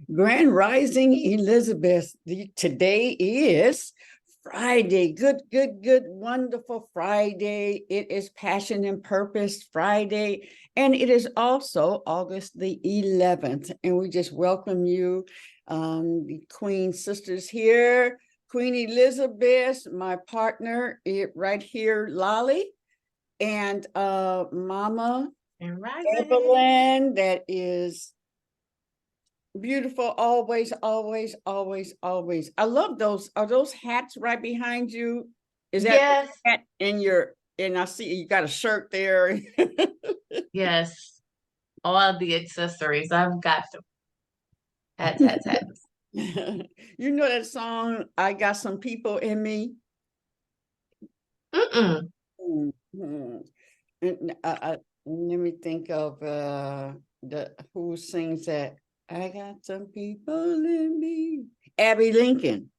Grand Rising Elizabeth. Today is Friday. Good, wonderful Friday. It is Passion and Purpose Friday. And it is also August the 11th. And we just welcome you, the Queen Sisters here. Queen Elizabeth, my partner right here, Lolly, and Mama And Evelyn, that is beautiful, always. I love those. Are those hats right behind you? Is that yes, hat in your, and I see you got a shirt there. yes, all the accessories. I've got them. Hats. You know that song, I Got Some People in Me? Mm-mm. Mhm. Let me think of the who sings that. I got some people in me. Abby Lincoln.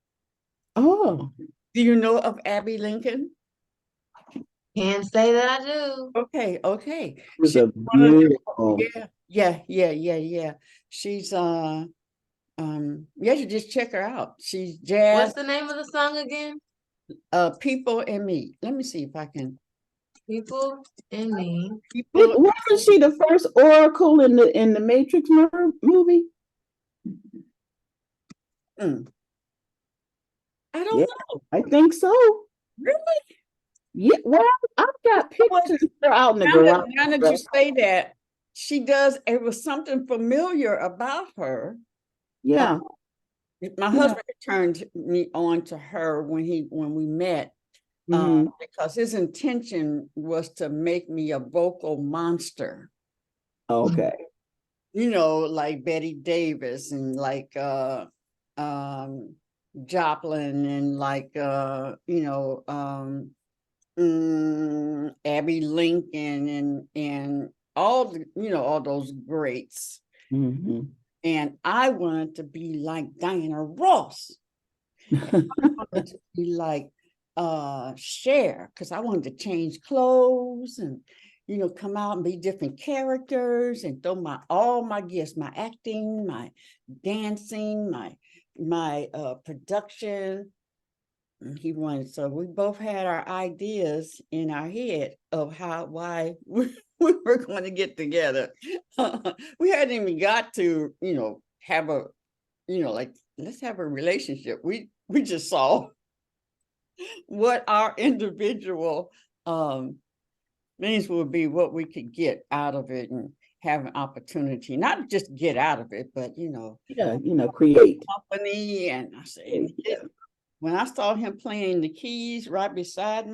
Oh, Do you know of Abby Lincoln? Can't say that I do. Okay. it was She's a one of the, beautiful. yeah. She's yeah, you just check her out. She's jazz, What's the name of the song again? People and me. Let me see if I can. People in Me. People. Wasn't she the first Oracle in the Matrix movie? Mm, I don't Yeah, know. I think so. Really? Yeah, well, I've got Well, pictures of her out in the now garage. that you say that, she does, it was something familiar about her. Uh, Yeah, my yeah. husband turned me on to her when we met. Mm-hmm. Because his intention was to make me a vocal monster, Okay. like Betty Davis and like um Joplin and like Abby Lincoln and all those greats. Mm-hmm. And I wanted to be like Diana Ross. I wanted to be like Cher, because I wanted to change clothes and come out and be different characters and throw all my gifts, my acting, my dancing, my production. And he wanted, so we both had our ideas in our head of why we were going to get together. We hadn't even got to have a like, let's have a relationship. We just saw what our individual things would be, what we could get out of it, and have an opportunity, not just get out of it, but Yeah, create. company. And I said, Yeah. when I saw him playing the keys right beside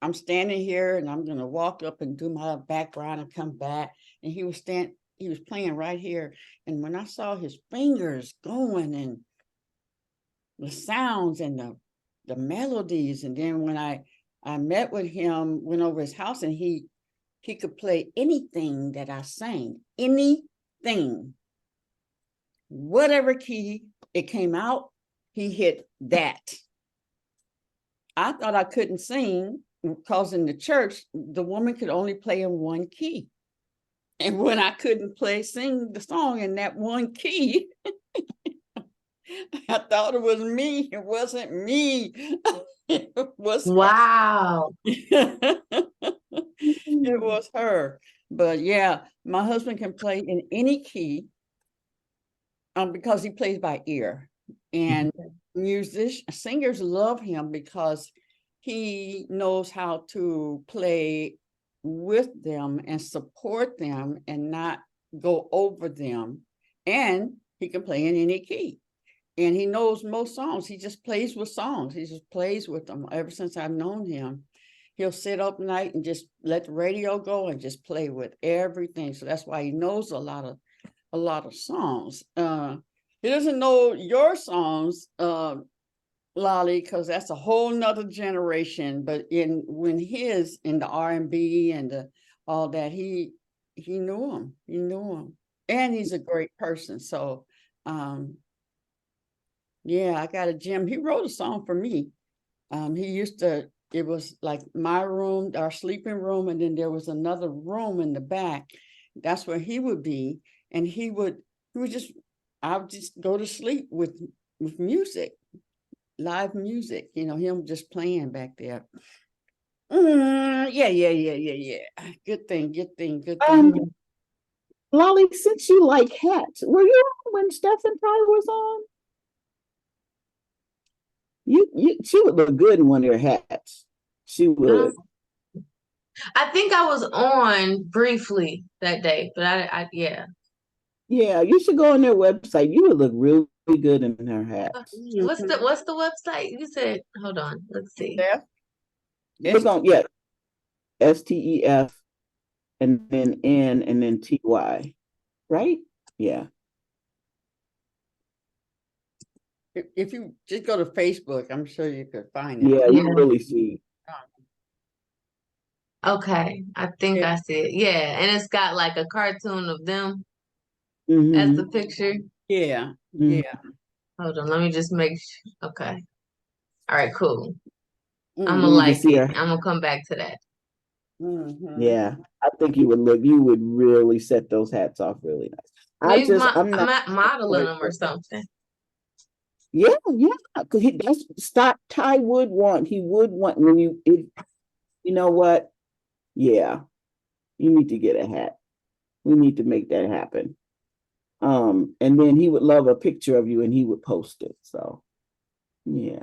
I'm standing here and I'm gonna walk up and do my background and come back, and he was playing right here. And when I saw his fingers going and the sounds and the melodies, and then when I met with him, went over his house, and he could play anything that I sang, anything, whatever key it came out, he hit that. I thought I couldn't sing because in the church the woman could only play in one key, and when I couldn't sing the song in that one key, I thought it was me. It wasn't me. It was Wow. it was her. But yeah, my husband can play in any key, because he plays by ear. And singers love him because he knows how to play with them and support them and not go over them. And he can play in any key. And he knows most songs. He just plays with songs. He just plays with them ever since I've known him. He'll sit up night and just let the radio go and just play with everything. So that's why he knows a lot of songs. He doesn't know your songs, Lolly, because that's a whole nother generation. But in the R&B and all that, he knew him. He knew him, and he's a great person. So, yeah, I got a gem. He wrote a song for me. He used to. It was like my room, our sleeping room, and then there was another room in the back. That's where he would be, and he would just I'll just go to sleep with music, live music, him just playing back there. Yeah. Good thing. Lolly, since you like hats, were you on when Stephen Fry was on? She would look good in one of your hats. She would. I think I was on briefly that day, but yeah. Yeah, you should go on their website. You would look really good in her hats. What's the website? You said, hold on, let's see. Steph? Look on, yeah, STEF and then N and then TY, right? Yeah. If you just go to Facebook, I'm sure you could find it. Yeah, you really see. Okay, I think I see it. Yeah, and it's got like a cartoon of them as the picture. Yeah. Hold on, let me just make sure. Okay. All right, cool. I'm You gonna can like see it. her. I'm gonna come back to that. Yeah, I think you would really set those hats off really nice. Maybe I'm not modeling them or something. Yeah, because that's Ty would want. He would want when you know what? Yeah, you need to get a hat. We need to make that happen. And then he would love a picture of you and he would post it. So yeah.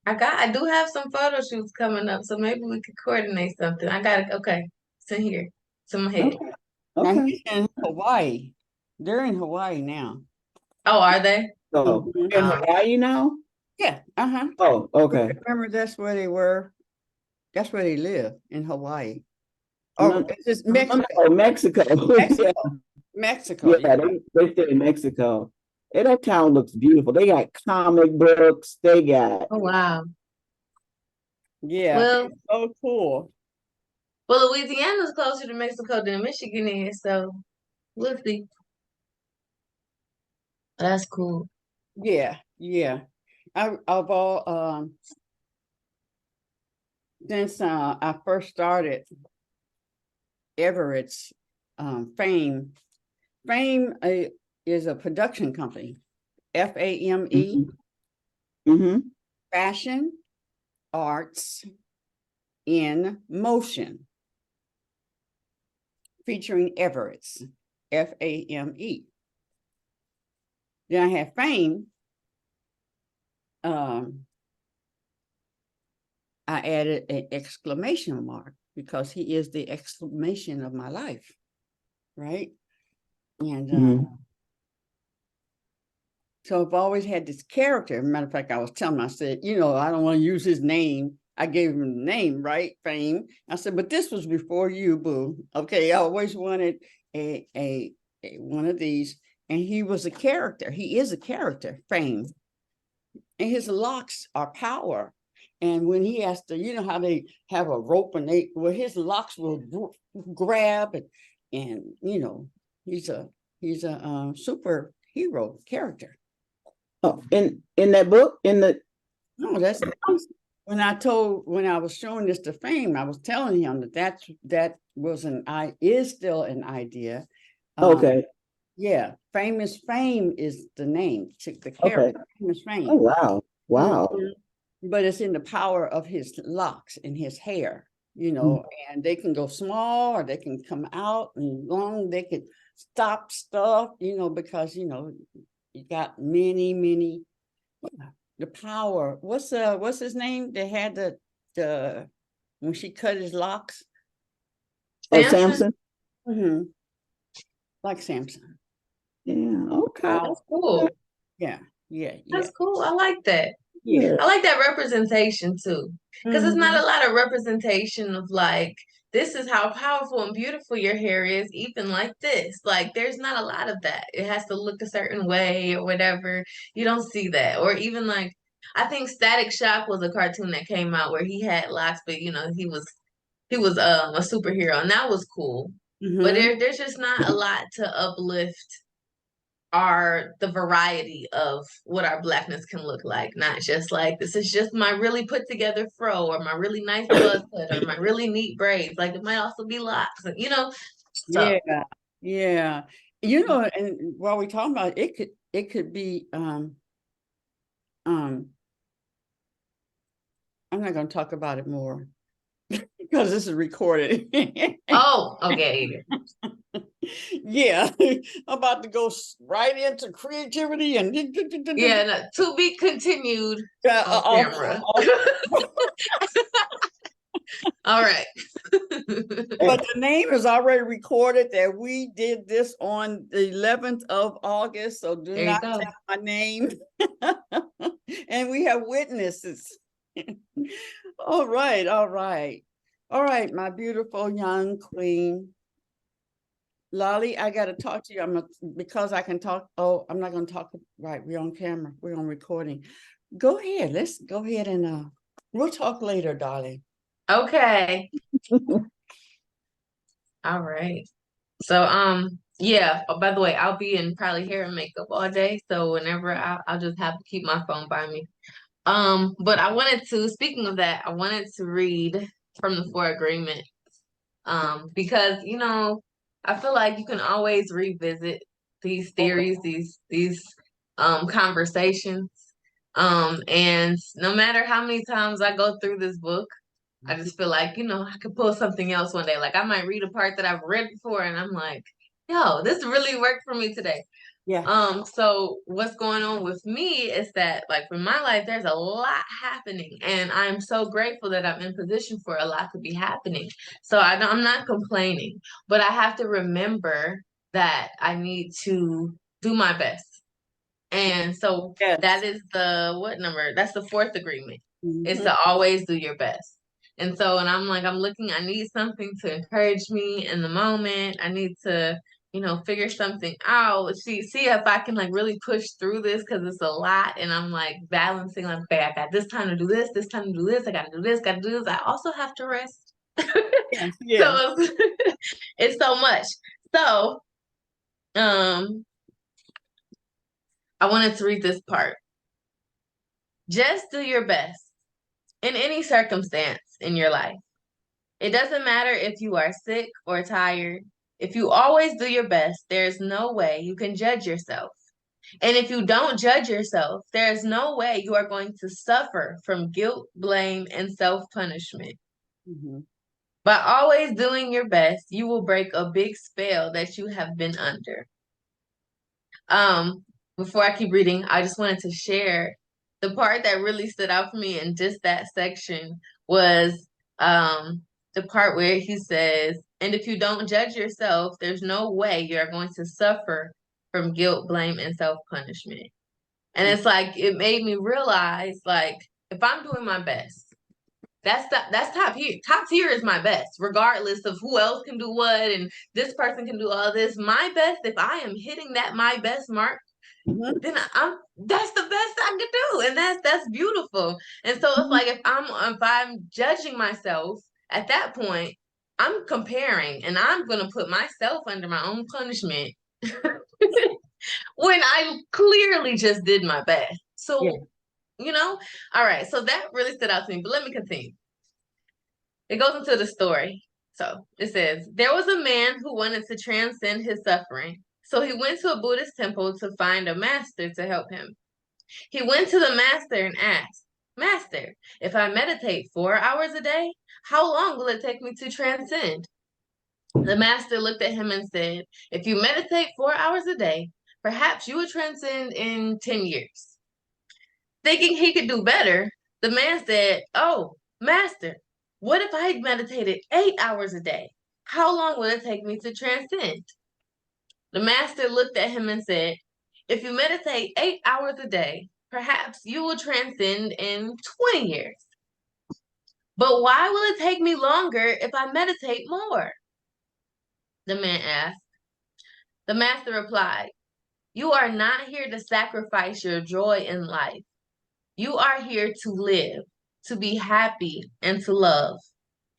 I do have some photo shoots coming up, so maybe we could coordinate something. I got it. Okay, it's in here. It's in my head. Now he's in Hawaii. They're in Hawaii now. Oh, are they? So in Hawaii now? Yeah. Oh, okay. Remember, that's where they were. That's where they live, in Hawaii. Oh, it's just Mexico. Mexico. Mexico. Yeah, they stay in Mexico. And that town looks beautiful. They got comic books. They got. Oh, wow. Yeah. Well, so cool. Well, Louisiana's closer to Mexico than Michigan is, so we'll see. That's cool. Yeah. I've all since I first started Everett's Fame is a production company, FAME, Fashion Arts in Motion, featuring Everett's, FAME. Then I have Fame. I added an exclamation mark because he is the exclamation of my life, right? And so I've always had this character. Matter of fact, I was telling him, I said, I don't want to use his name. I gave him the name, right? Fame. I said, but this was before you, boo. Okay, I always wanted a one of these. And he was a character. He is a character, Fame. And his locks are power. And when he has to, how they have a rope and his locks will grab and he's a superhero character. Oh, in that book, no, that's when I was showing this to Fame, I was telling him that was is still an idea. Okay. Yeah, Famous Fame is the name, the character. Okay. Famous Fame. Oh wow. But it's in the power of his locks and his hair, and they can go small or they can come out and long. They could stop stuff, because you got many the power. What's his name? They had the when she cut his locks. Samson. Like Samson. Yeah. Okay. That's cool. Yeah. That's cool. I like that. Yeah. I like that representation too, because it's not a lot of representation of like, this is how powerful and beautiful your hair is, even like this. Like, there's not a lot of that. It has to look a certain way or whatever. You don't see that. Or even like, I think Static Shock was a cartoon that came out where he had locks, but he was a superhero, and that was cool. But there's just not a lot to uplift the variety of what our Blackness can look like. Not just like, this is just my really put together fro, or my really nice buzz cut, or my really neat braids. Like, it might also be locks, so. Yeah. And while we're talking about it, it could be, I'm not going to talk about it more because this is recorded. Oh, okay. Yeah, I'm about to go right into creativity and Yeah, no, to be continued off off, camera. off. All right. But the name is already recorded that we did this on the 11th of August, so do There you not go. tell my name. And we have witnesses. All right, all right. All right, my beautiful young queen. Lolly, I got to talk to you. Because I can talk. Oh, I'm not going to talk. Right, we're on camera. We're on recording. Go ahead. Let's go ahead and we'll talk later, darling. Okay. All right. So, yeah. Oh, by the way, I'll be in probably hair and makeup all day. So whenever I'll just have to keep my phone by me. But I wanted to, speaking of that, I wanted to read from the Four Agreements. Because, you know, I feel like you can always revisit these theories, these conversations. And no matter how many times I go through this book, I just feel like, you know, I could pull something else one day. Like I might read a part that I've read before and I'm like, yo, this really worked for me today. Yeah. So what's going on with me is that like in my life, there's a lot happening and I'm so grateful that I'm in position for a lot to be happening. So I'm not complaining, but I have to remember that I need to do my best. And so Yes. that is what number? That's the fourth agreement. Is Mhm. to always do your best. And so, and I'm like, I'm looking, I need something to encourage me in the moment. I need to, you know, figure something out. See if I can like really push through this because it's a lot. And I'm like balancing, like, okay, I got this time to do this time to do this, I got to do this, got to do this. I also have to rest. Yes, yes. So it's so much. So, I wanted to read this part. Just do your best in any circumstance in your life. It doesn't matter if you are sick or tired. If you always do your best, there's no way you can judge yourself. And if you don't judge yourself, there's no way you are going to suffer from guilt, blame, and self-punishment. Mm-hmm. By always doing your best, you will break a big spell that you have been under. Before I keep reading, I just wanted to share the part that really stood out for me in just that section was the part where he says, and if you don't judge yourself, there's no way you're going to suffer from guilt, blame, and self-punishment. And it's like it made me realize, like, if I'm doing my best, that's top here. Top tier is my best, regardless of who else can do what and this person can do all this. My best, if I am hitting that my best mark, then that's the best I could do, and that's beautiful. And so it's like if I'm judging myself at that point, I'm comparing, and I'm gonna put myself under my own punishment when I clearly just did my best. So, you know, all right. So that really stood out to me. But let me continue. It goes into the story. So it says, there was a man who wanted to transcend his suffering. So he went to a Buddhist temple to find a master to help him. He went to the master and asked, Master, if I meditate 4 hours a day, how long will it take me to transcend? The master looked at him and said, if you meditate 4 hours a day, perhaps you will transcend in 10 years. Thinking he could do better, the man said, oh, master, what if I meditated 8 hours a day? How long will it take me to transcend? The master looked at him and said, if you meditate 8 hours a day, perhaps you will transcend in 20 years. But why will it take me longer if I meditate more? The man asked. The master replied, you are not here to sacrifice your joy in life. You are here to live, to be happy, and to love.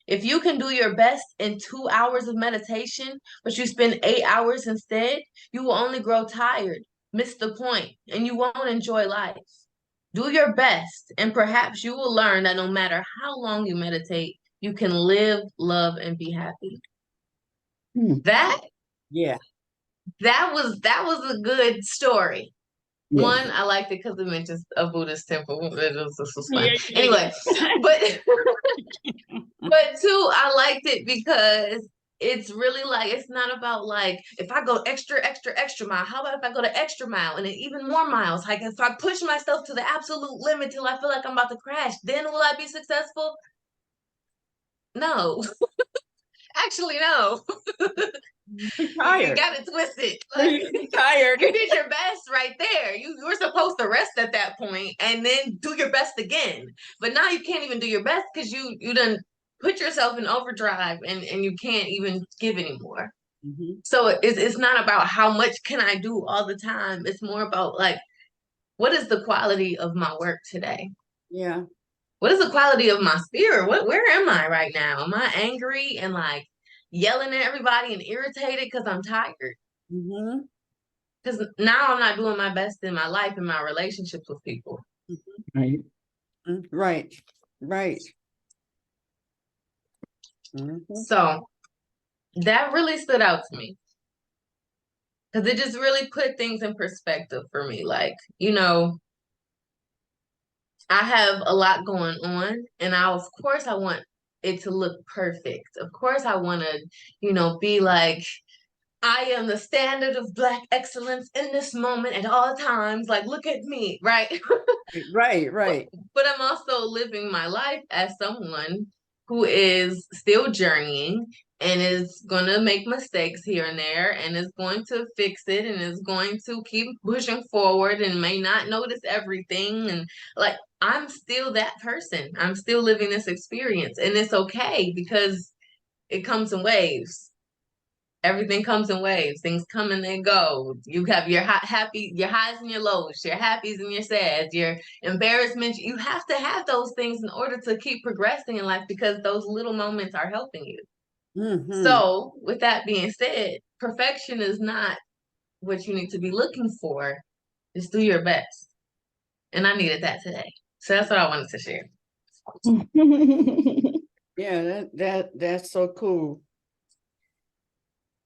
If you can do your best in 2 hours of meditation, but you spend 8 hours instead, you will only grow tired, miss the point, and you won't enjoy life. Do your best, and perhaps you will learn that no matter how long you meditate, you can live, love, and be happy. That was a good story. One, Yes. I liked it because it mentions a Buddhist temple. This was fun. Yeah, yeah, Anyway, yeah. but but two, I liked it because it's really like it's not about like if I go extra mile. How about if I go the extra mile and then even more miles? Like if I push myself to the absolute limit till I feel like I'm about to crash, then will I be successful? No. Actually, no. Be You tired. got it twisted. Like You be tired. you did your best right there. You were supposed to rest at that point and then do your best again. But now you can't even do your best because you done put yourself in overdrive and you can't even give anymore. Mhm. So it's not about how much can I do all the time. It's more about like what is the quality of my work today? Yeah. What is the quality of my spirit? Where am I right now? Am I angry and like yelling at everybody and irritated because I'm tired? Mhm. Because now I'm not doing my best in my life and my relationships with people. Right. Right. Right. Mhm. So that really stood out to me because it just really put things in perspective for me. Like, I have a lot going on, and of course, I want it to look perfect. Of course, I want to, be like, I am the standard of Black excellence in this moment at all times. Like, look at me, right? Right. Right. But I'm also living my life as someone who is still journeying and is going to make mistakes here and there and is going to fix it and is going to keep pushing forward and may not notice everything. And like, I'm still that person. I'm still living this experience. And it's okay because it comes in waves. Everything comes in waves. Things come and they go. You have your happy, your highs and your lows, your happies and your sads, your embarrassments. You have to have those things in order to keep progressing in life because those little moments are helping you. Mhm. So, with that being said, perfection is not what you need to be looking for. Just do your best. And I needed that today. So that's what I wanted to share. Yeah, that's so cool.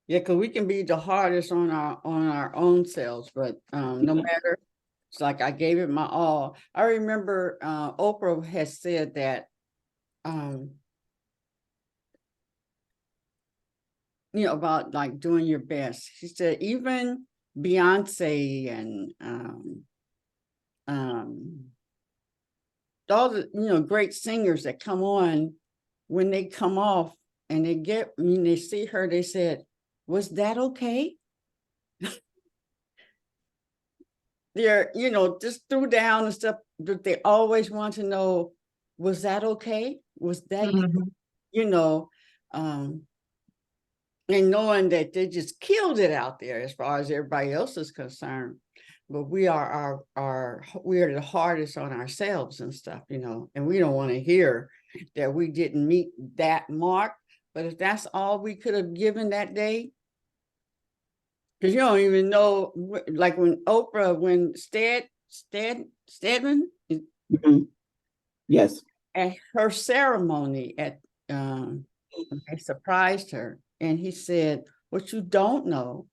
Yeah, because we can be the hardest on our own selves, but no matter, it's like I gave it my all. I remember Oprah has said that um, about like doing your best. She said even Beyonce and um all the great singers that come on, when they come off and they see her, they said, was that okay? They're just threw down and stuff, but they always want to know, was that okay? Was that Mhm. you know um and knowing that they just killed it out there as far as everybody else is concerned. But we are we are the hardest on ourselves and stuff, and we don't want to hear that we didn't meet that mark. But if that's all we could have given that day, because you don't even know, like when Stedman Mhm. Yes. at her ceremony they surprised her, and he said, what you don't know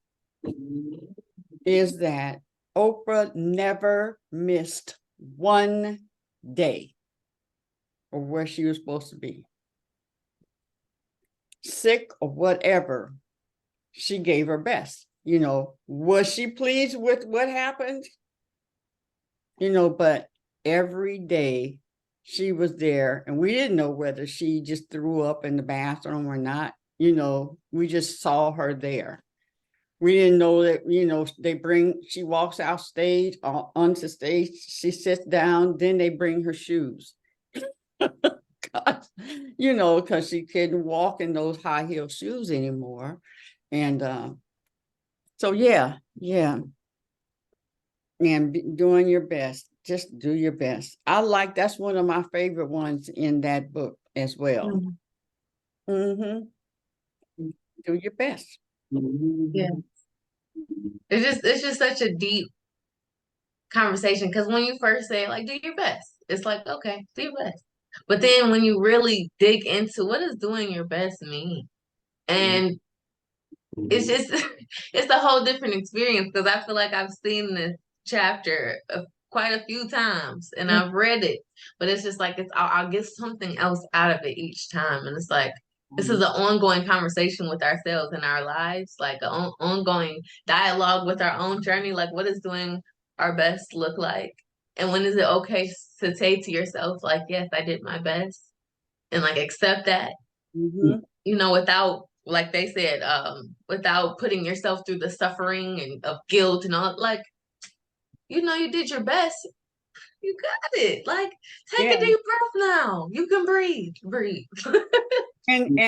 is that Oprah never missed one day of where she was supposed to be. Sick or whatever, she gave her best. Was she pleased with what happened? But every day she was there, and we didn't know whether she just threw up in the bathroom or not. We just saw her there. We didn't know that, she walks out stage, onto stage, she sits down, then they bring her shoes. Because she couldn't walk in those high heel shoes anymore. And so, yeah. And doing your best, just do your best. That's one of my favorite ones in that book as well. Mm-hmm. Do your best. Yeah. It's just such a deep conversation because when you first say like do your best, it's like okay, do your best. But then when you really dig into what does doing your best mean, and it's just it's a whole different experience because I feel like I've seen this chapter quite a few times, and I've read it, but it's just like I'll get something else out of it each time, and it's like this is an ongoing conversation with ourselves and our lives, like an ongoing dialogue with our own journey. Like, what is doing our best look like, and when is it okay to say to yourself, like, yes, I did my best, and like accept that, without, like they said, without putting yourself through the suffering and of guilt and all. Like, you did your best. You got it. Like, take a deep breath now. You can breathe. Breathe. And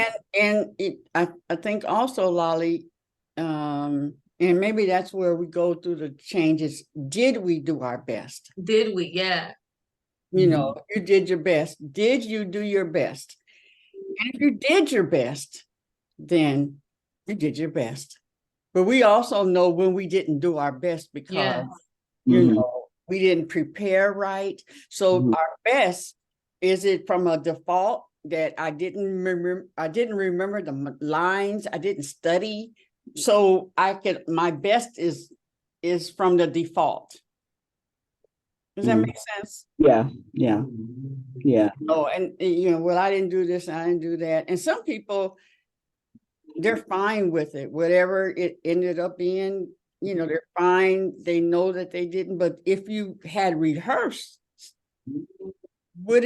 I think also, Lolly, and maybe that's where we go through the changes. Did we do our best? Did we? Yeah. You did your best. Did you do your best? And if you did your best, then you did your best. But we also know when we didn't do our best because, we didn't prepare right. So our best, is it from a default that I didn't remember the lines, I didn't study. So my best is from the default. Does that make sense? Yeah. Oh, and well, I didn't do this and I didn't do that. And some people, they're fine with it, whatever it ended up being, they're fine. They know that they didn't. But if you had rehearsed, what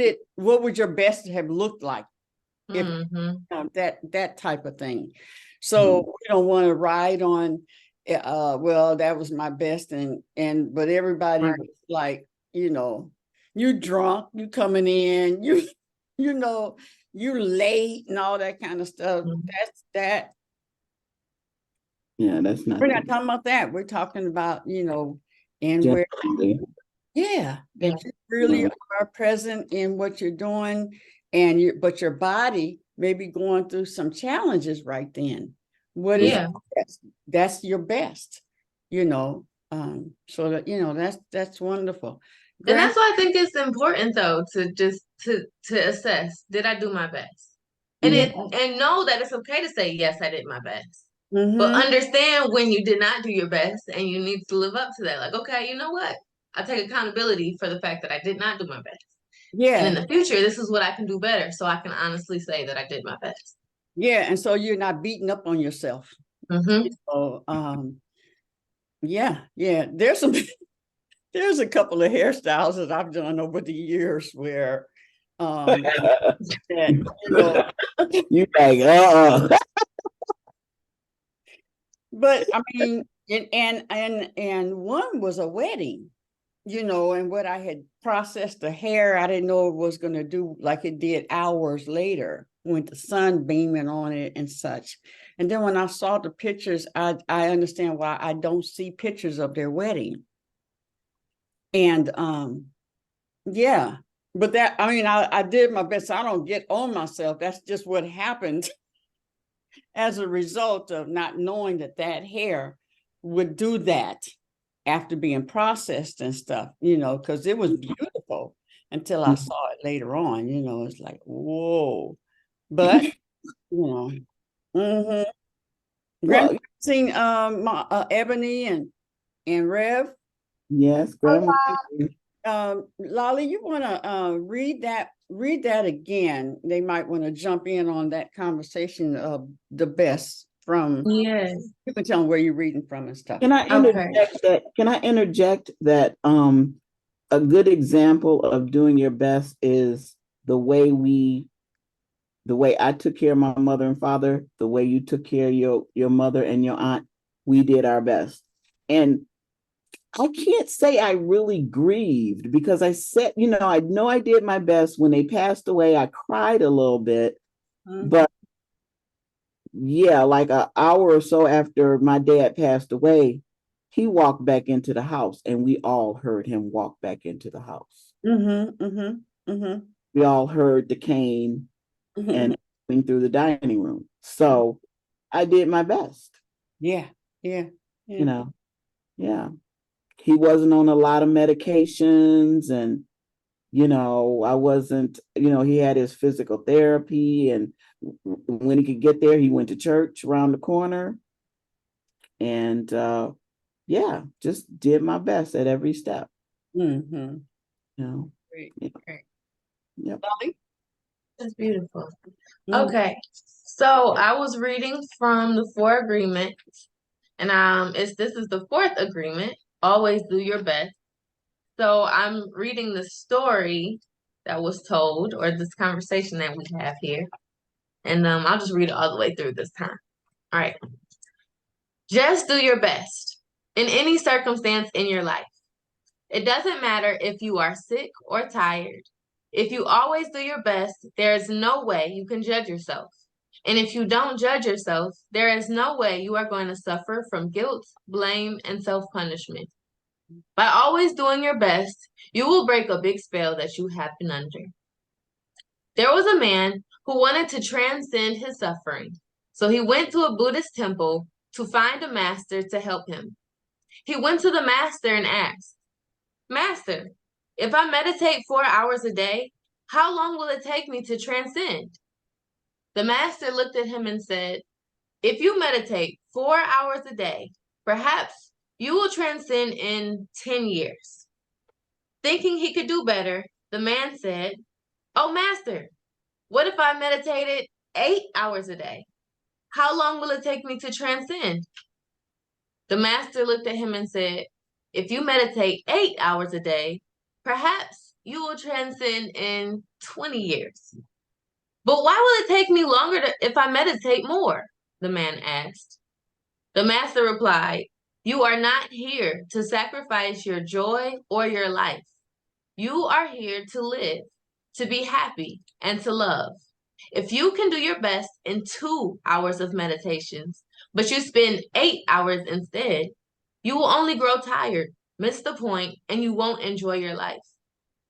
would your best have looked like? If that type of thing. So we don't want to ride on, well, that was my best, but everybody was like, you drunk, you coming in, you late and all that kind of stuff. That's not. We're not talking about that. We're talking about, and where, that you really are present in what you're doing, but your body may be going through some challenges right then. What is that's your best, so that that's wonderful. And that's why I think it's important, though, to just to assess, did I do my best? And and know that it's okay to say, yes, I did my best. But understand when you did not do your best, and you need to live up to that. Like, okay, you know what? I take accountability for the fact that I did not do my best. And in the future, this is what I can do better, so I can honestly say that I did my best. And so you're not beating up on yourself. There's a couple of hairstyles that I've done over the years where you like but I mean, and one was a wedding, and what I had processed the hair, I didn't know it was going to do like it did hours later with the sun beaming on it and such. And then when I saw the pictures, I understand why I don't see pictures of their wedding. And but that, I mean, I did my best. I don't get on myself. That's just what happened as a result of not knowing that hair would do that after being processed and stuff, because it was beautiful until I saw it later on, it's like, whoa. But, Grandma seen Ebony and Rev? Yes, Grandma. Lolly, you want to read that again? They might want to jump in on that conversation of the best from. Yes. You can tell them where you're reading from and stuff. Can I interject that? Can I interject that a good example of doing your best is the way I took care of my mother and father, the way you took care of your mother and your aunt. We did our best. And I can't say I really grieved because I said, I know I did my best. When they passed away, I cried a little bit. But like an hour or so after my dad passed away, he walked back into the house and we all heard him walk back into the house. We all heard the cane and going through the dining room. So I did my best. Yeah. He wasn't on a lot of medications and, I wasn't, he had his physical therapy, and when he could get there, he went to church around the corner. And yeah, just did my best at every step. Mm-hmm. You know. Great. Yeah. Great. Yep. Dolly? That's beautiful. Mm. Okay, so I was reading from the Four Agreements, and this is the fourth agreement. Always do your best. So I'm reading the story that was told, or this conversation that we have here, and I'll just read it all the way through this time. All right. Just do your best in any circumstance in your life. It doesn't matter if you are sick or tired. If you always do your best, there is no way you can judge yourself. And if you don't judge yourself, there is no way you are going to suffer from guilt, blame, and self-punishment. By always doing your best, you will break a big spell that you have been under. There was a man who wanted to transcend his suffering, so he went to a Buddhist temple to find a master to help him. He went to the master and asked, "Master, if I meditate 4 hours a day, how long will it take me to transcend?" The master looked at him and said, "If you meditate 4 hours a day, perhaps you will transcend in 10 years. Thinking he could do better, the man said, "Oh, master, what if I meditated 8 hours a day? How long will it take me to transcend?" The master looked at him and said, "If you meditate 8 hours a day, perhaps you will transcend in 20 years. But why will it take me longer if I meditate more?" the man asked. The master replied, "You are not here to sacrifice your joy or your life. You are here to live, to be happy, and to love. If you can do your best in 2 hours of meditations, but you spend 8 hours instead, you will only grow tired, miss the point, and you won't enjoy your life.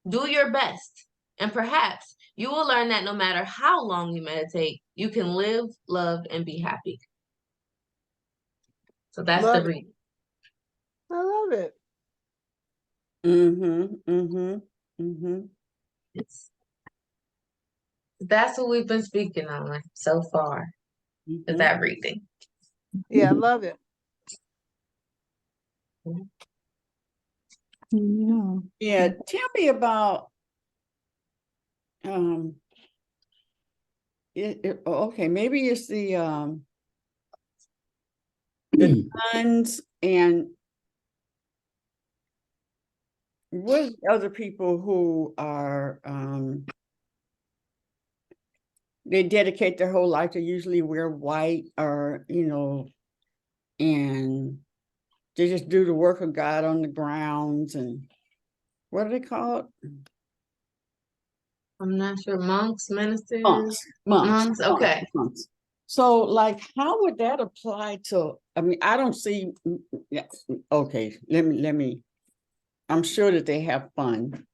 Do your best, and perhaps you will learn that no matter how long you meditate, you can live, love, and be happy." So that's the Love it. reading. I love it. Mm-hmm. Mm-hmm. Mm-hmm. That's what we've been speaking on so far with Mm-hmm. that reading. Yeah, I love it. Yeah. Yeah. Tell me about okay, maybe it's the nuns and what other people who are they dedicate their whole life to usually wear white or and they just do the work of God on the grounds, and what are they called? I'm not sure. Monks, ministers, Monks. monks. Okay. Monks. So, like, how would that apply to? I mean, I don't see. Yeah, okay, let me. I'm sure that they have fun,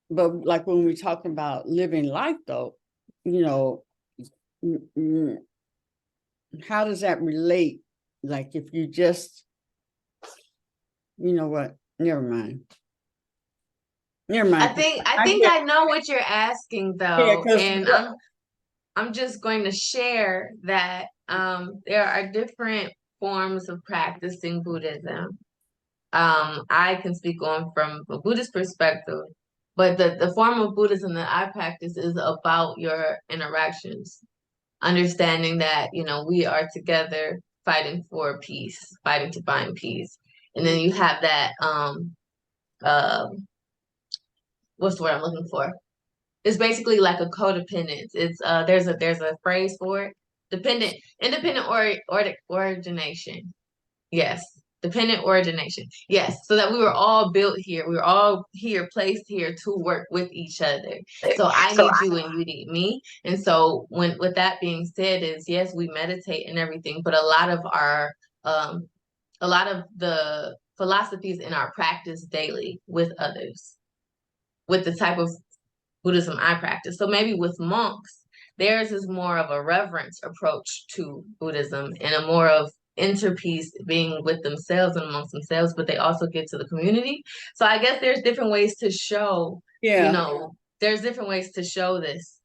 but like when we talk about living life, though, you know, how does that relate? Like, if you just, you know what? Never mind. Never mind. I think I know what you're asking Yeah, though, because and I'm just going to share that there are different forms of practicing Buddhism. I can speak on from a Buddhist perspective, but the form of Buddhism that I practice is about your interactions, understanding that, we are together fighting for peace, fighting to find peace. And then you have that, uh, what's the word I'm looking for? It's basically like a codependence. It's there's a phrase for it. Independent origination. Yes. Dependent origination. Yes. So that we were all built here. We were all here, placed here to work with each other. So I need you and you need me. And so with that being said is yes, we meditate and everything, but a lot of the philosophies in our practice daily with others, with the type of Buddhism I practice. So maybe with monks, theirs is more of a reverence approach to Buddhism and a more of interpeace being with themselves and amongst themselves, but they also get to the community. So I guess there's different ways to show, yeah, there's different ways to show this.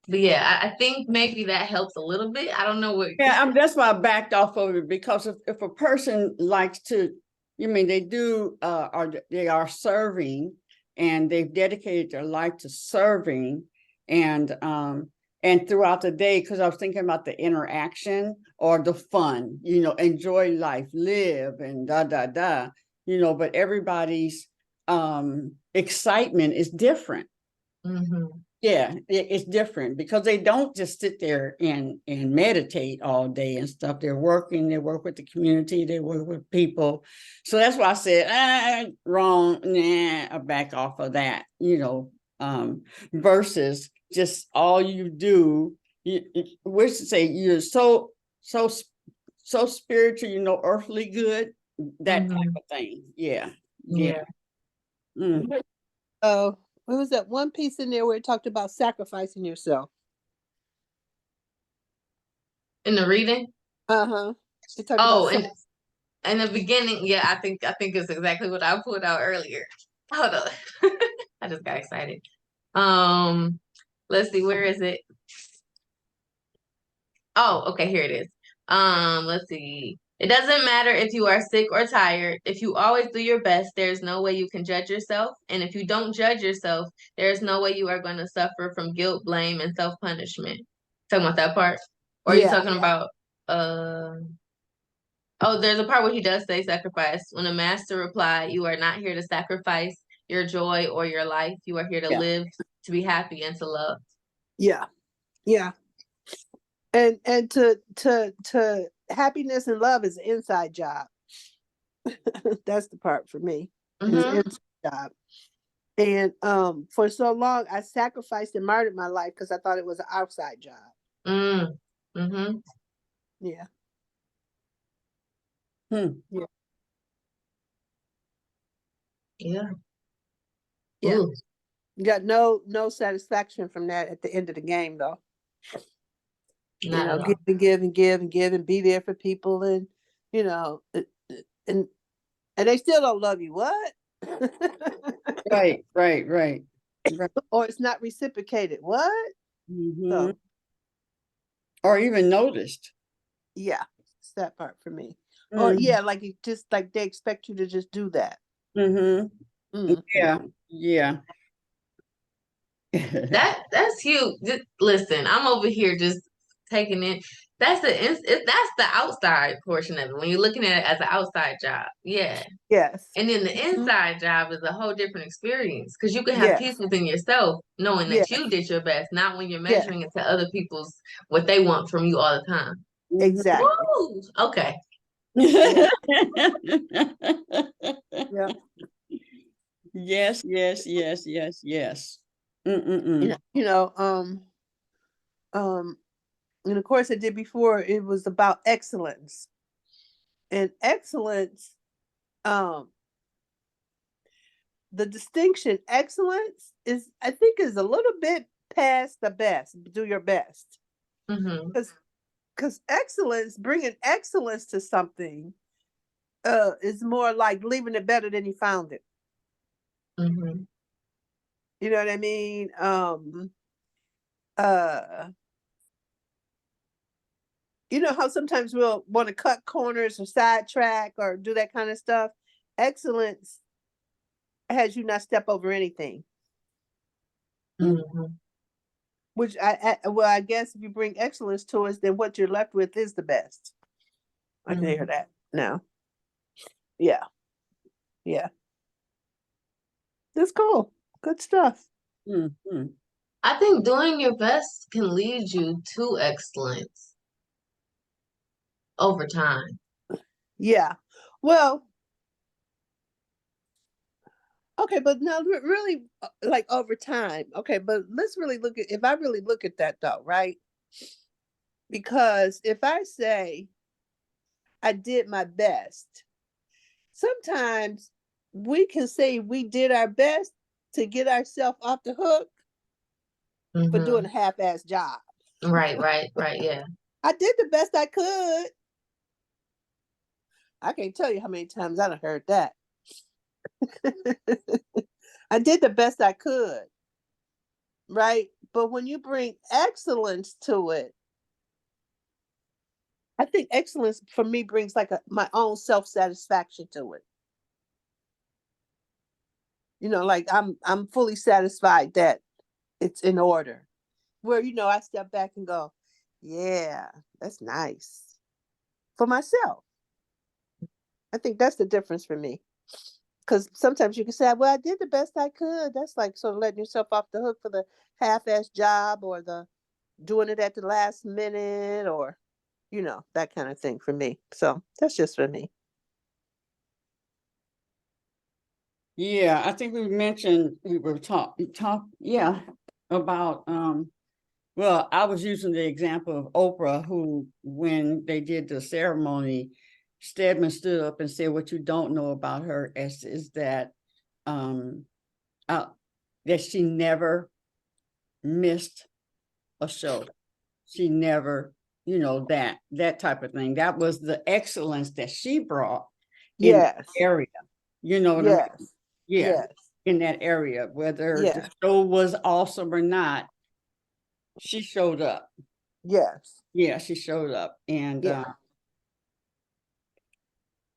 But yeah, I think maybe that helps a little bit. I don't know what. Yeah, that's why I backed off of it, because if a person likes to, you mean they do, or they are serving and they've dedicated their life to serving, and throughout the day, because I was thinking about the interaction or the fun, enjoy life, live, and da da da, but everybody's excitement is different. Mhm. Yeah, it's different because they don't just sit there and meditate all day and stuff. They're working, they work with the community, they work with people. So that's why I said, wrong, I back off of that, versus just all you do. We should say you're so spiritual, earthly good, that type Mhm. of thing. Yeah. Yeah. Mm. What was that one piece in there where it talked about sacrificing yourself? In the reading. Uh-huh. It talked Oh, about and in the beginning, yeah, I think it's exactly what I pulled out earlier. Hold on. I just got excited. Let's see, where is it? Oh, okay, here it is. Let's see. It doesn't matter if you are sick or tired. If you always do your best, there's no way you can judge yourself. And if you don't judge yourself, there's no way you are going to suffer from guilt, blame, and self-punishment. Talking about that part? Or are you yeah. talking about oh, there's a part where he does say sacrifice. When the master replied, "You are not here to sacrifice your joy or your life. You are here to Yeah. live, to be happy, and to love." Yeah. Yeah. And to happiness and love is an inside job. That's the part for me. It's an Mm-hmm. inside job. And for so long I sacrificed and martyred my life because I thought it was an outside job. Mm-hmm. Yeah. Hmm. Yeah. Yeah. Yeah. Ooh, You got no satisfaction from that at the end of the game though. not at Give all. and give and give and give and be there for people and and they still don't love you. What? Right. Or it's not reciprocated. What? Mm-hmm. So Or even noticed. yeah, it's that part for me. Or yeah, like you just like they expect you to just do that. Mm-hmm. Mhm. Yeah. That's huge. Listen, I'm over here just taking it. That's that's the outside portion of it. When you're looking at it as an outside job, yeah. Yes. And then the Mhm. inside job is a whole different experience because you can have peace Yes. within yourself, knowing Yeah. that you did your best, not when you're Yeah. measuring it to other people's what they want from you all the time. Mhm. Exactly. Woo! Okay. Yeah. Yeah. Yes. Mm-mm-mm. You know, um, and of course I did before, it was about excellence. And excellence, um, the distinction excellence is I think is a little bit past the best. Do your best. Mm-hmm. Because excellence, bringing excellence to something, is more like leaving it better than you found it. Mm-hmm. You know what I mean? Uh, you know how sometimes we'll want to cut corners or sidetrack or do that kind of stuff. Excellence has you not step over anything. Mm-hmm. Which well, I guess if you bring excellence to us, then what you're left with is the best. I can hear that now. Yeah, yeah, that's cool. Good stuff. Mm-hmm. I think doing your best can lead you to excellence over time. Yeah. Well, okay, but now really, like over time. Okay, but let's really look at if I really look at that though, right? Because if I say I did my best, sometimes we can say we did our best to get ourselves off the hook for doing Mm-hmm. a half-ass job. Right. Yeah. I did the best I could. I can't tell you how many times I done heard that. I did the best I could, right? But when you bring excellence to it, I think excellence for me brings like my own self-satisfaction to it. You know, like I'm fully satisfied that it's in order. Where, you know, I step back and go, yeah, that's nice for myself. I think that's the difference for me. Because sometimes you can say, well, I did the best I could. That's like sort of letting yourself off the hook for the half-ass job or the doing it at the last minute, or, you know, that kind of thing for me. So that's just for me. Yeah, I think we mentioned we were yeah, about well, I was using the example of Oprah, who, when they did the ceremony, Stedman stood up and said, what you don't know about her is that that she never missed a show. She never, you know, that type of thing. That was the excellence that she brought in Yes. the area. You know what I mean? Yes. Yeah. Yes. In that area, whether Yeah. the show was awesome or not, she showed up. Yes. Yeah, she showed up. And Yeah.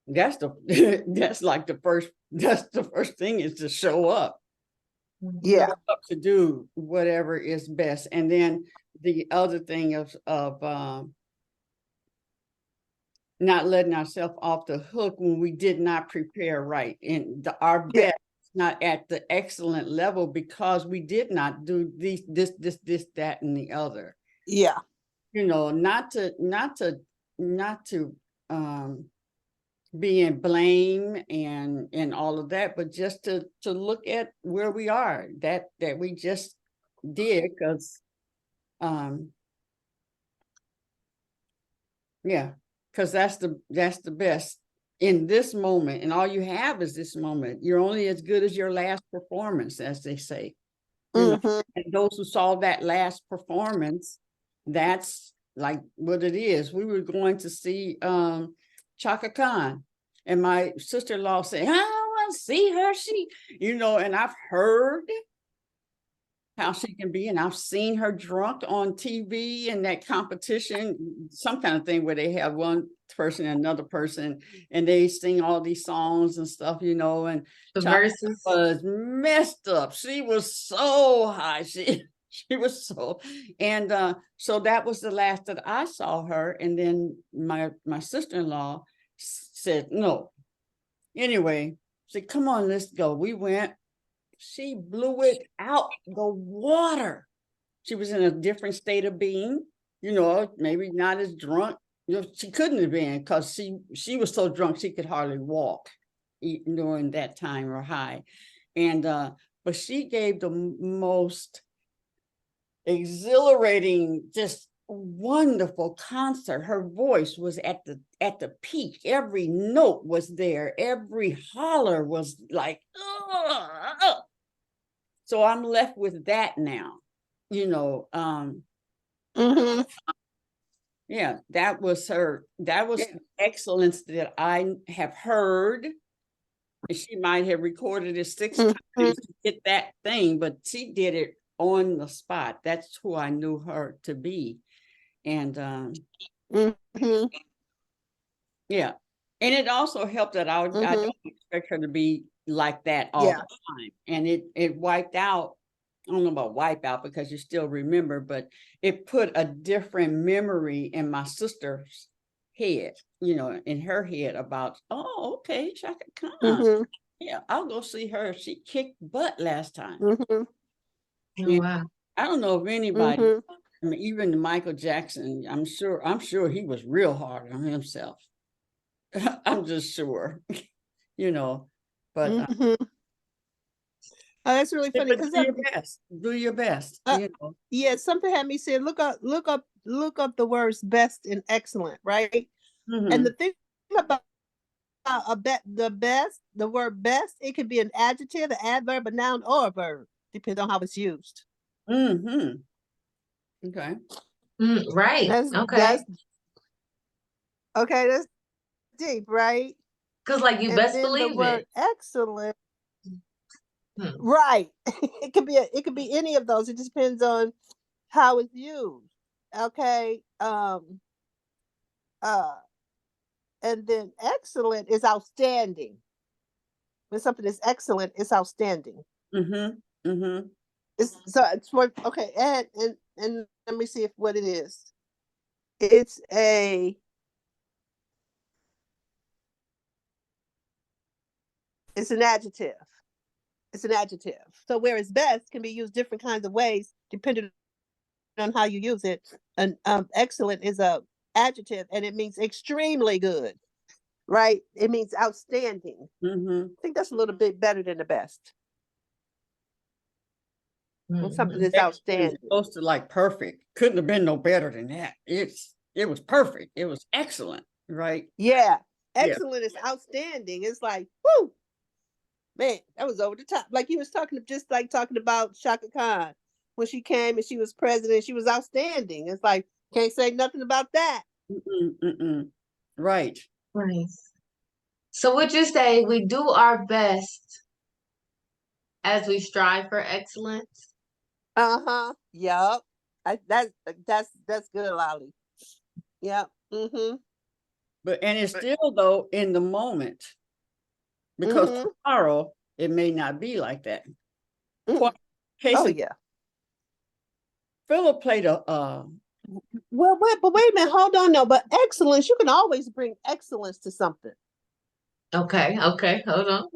that's like the first thing, is to show up. Yeah. Show up to do whatever is best. And then the other thing of not letting ourselves off the hook when we did not prepare right, and our best not at the excellent level because we did not do this, that, and the other. Yeah. You know, not to be in blame and all of that, but just to look at where we are, that we just did, because yeah, because that's the best in this moment, and all you have is this moment. You're only as good as your last performance, as they say. You know, and those who saw that last performance, that's like what it is. We were going to see Chaka Khan, and my sister-in-law said, I don't want to see her. She, you know, and I've heard how she can be, and I've seen her drunk on TV in that competition, some kind of thing where they have one person and another person, and they sing all these songs and stuff, you know, and The Chaka verses was messed up. She was so high. She was so, and so that was the last that I saw her. And then my sister-in-law said, no. Anyway, said, come on, let's go. We went. She blew it out the water. She was in a different state of being, you know, maybe not as drunk. You know, she couldn't have been, because she was so drunk she could hardly walk during that time, or high. And but she gave the most exhilarating, just wonderful concert. Her voice was at the peak. Every note was there. Every holler was like, ugh. So I'm left with that now, you know. Yeah, that was her. That was excellence that I have heard. And she might have recorded it 6 times to get that thing, but she did it on the spot. That's who I knew her to be. And yeah. And it also helped that I don't expect her to be like that all the time. And it wiped out, I don't know about wipe out because you still remember, but it put a different memory in my sister's head, you know, in her head about, oh, okay, Chaka Khan. Yeah, I'll go see her. She kicked butt last time. Oh, wow. I don't know if anybody, I mean, even Michael Jackson, I'm sure he was real hard on himself. I'm just sure, you know, but Oh, that's really funny, because do your best. Do your best. You know. Yeah, something had me say, look up the words best and excellent, right? And the thing about the word best, it could be an adjective, an adverb, a noun, or a verb, depends on how it's used. Okay. Right. That's okay. That's deep, right? Because, like, you And best then the believe word it. excellent. Right. It could be any of those. It just depends on how it's used. Okay. Uh and then excellent is outstanding. When something is excellent, it's outstanding. Mm-hmm. Mm-hmm. It's for okay, and let me see if what it is. It's a it's an adjective. It's an adjective. So whereas best can be used different kinds of ways depending on how you use it. And excellent is a adjective and it means extremely good, right? It means outstanding. Mm-hmm. I think that's a little bit better than the best. When something is Excellent is outstanding. close to like perfect. Couldn't have been no better than that. It was perfect. It was excellent, right? Yeah. Yeah. Excellent is outstanding. It's like, whoo, man, that was over the top. Like he was talking, just like talking about Shaka Khan when she came and she was president. She was outstanding. It's like, can't say nothing about that. Mm-mm, mm-mm. Right. Right. So would you say we do our best as we strive for excellence? Uh-huh. Yup. That's good, Lolly. Yep. Mm-hmm. And it's still though in the moment, because tomorrow it may not be like that. Case Oh in, yeah. Philip played a Well, wait a minute. Hold on, no. But excellence, you can always bring excellence to something. Okay, hold on.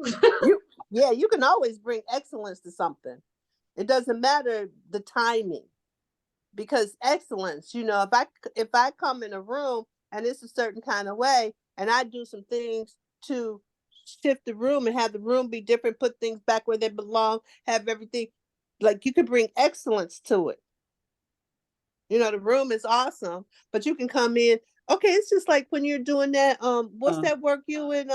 You can always bring excellence to something. It doesn't matter the timing, because excellence, if I come in a room and it's a certain kind of way, and I do some things to shift the room and have the room be different, put things back where they belong, have everything, like you can bring excellence to it. The room is awesome, but you can come in. Okay, it's just like when you're doing that. What's that work you and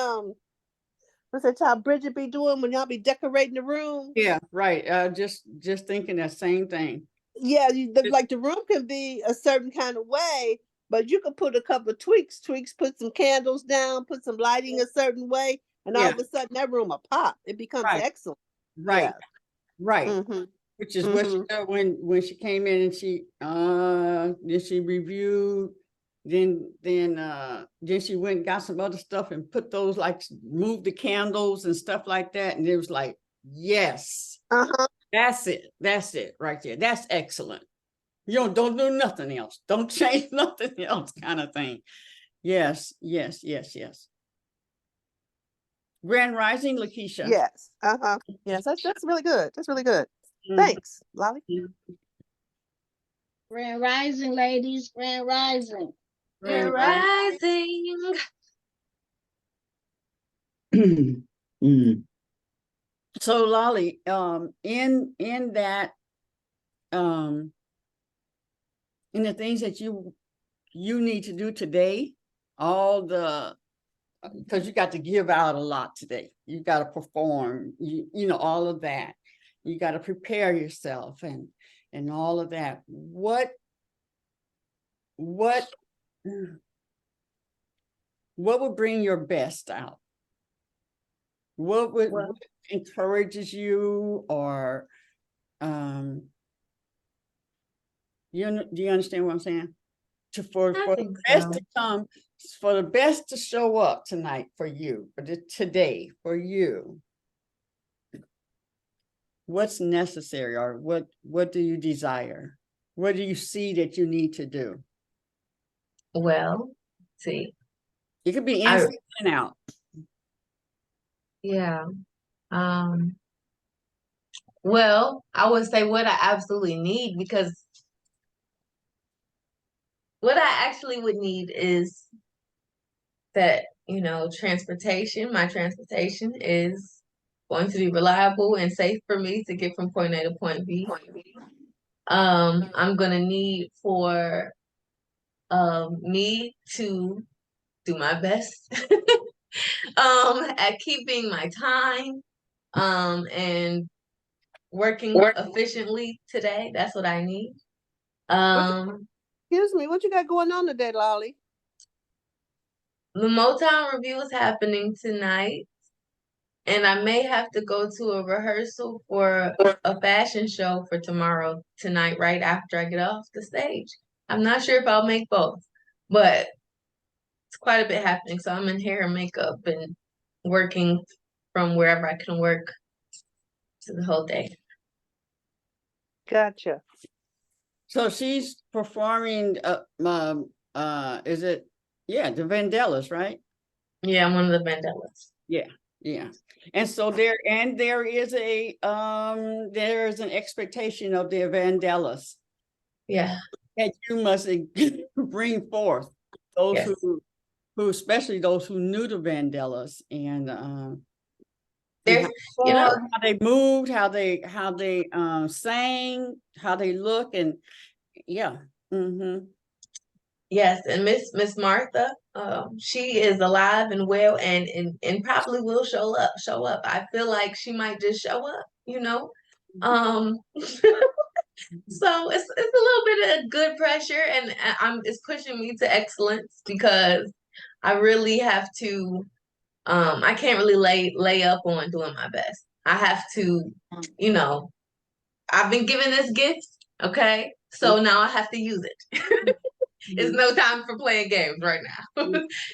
what's that child Bridget be doing when y'all be decorating the room? yeah, right. Just thinking that same thing. Yeah, like the room can be a certain kind of way, but you can put a couple of tweaks, put some candles down, put some lighting a certain way, and all of a sudden that room will pop. It becomes Right. excellent. Right. Yeah. Right. Mm-hmm. Which is what she did when she came in and she reviewed, then she went and got some other stuff and put those, like, moved the candles and stuff like that, and it was like, yes, that's it right there. That's excellent. Don't do nothing else. Don't change nothing else, kind of thing. Yes. Grand Rising, Lakeisha. Yes. Yes, that's really good. That's really good. Thanks, Lolly. Grand Rising, ladies. Grand Rising. Grand Rising. So Lolly, in that, in the things that you need to do today, because you got to give out a lot today. You got to perform, all of that. You got to prepare yourself and all of that. What would bring your best out? What encourages you, or do you understand what I'm saying? For the best to come, for the best to show up tonight for you, today for you. What's necessary, or what do you desire? What do you see that you need to do? Well, see. It could be in and out. Yeah. Well, I would say what I absolutely need, because what I actually would need is that, transportation. My transportation is going to be reliable and safe for me to get from point A to point B. I'm gonna need for me to do my best at keeping my time and working efficiently today. That's what I need. Excuse me, what you got going on today, Lolly? The Motown review is happening tonight, and I may have to go to a rehearsal for a fashion show for tonight, right after I get off the stage. I'm not sure if I'll make both, but it's quite a bit happening. So I'm in hair and makeup and working from wherever I can work to the whole day. Gotcha. So she's performing, is it, the Vandellas, right? Yeah, I'm one of the Vandellas. Yeah. And so there is there's an expectation of the Vandellas Yeah. that you must bring forth those Yes. who especially those who knew the Vandellas and There's, how they moved, how they sang, how they look, and yes, and Miss Martha, she is alive and well, and probably will show up. I feel like she might just show up, So it's a little bit of good pressure, and it's pushing me to excellence because I really have to. I can't really lay up on doing my best. I have to, I've been given this gift, okay? So now I have to use it. It's no time for playing games right now.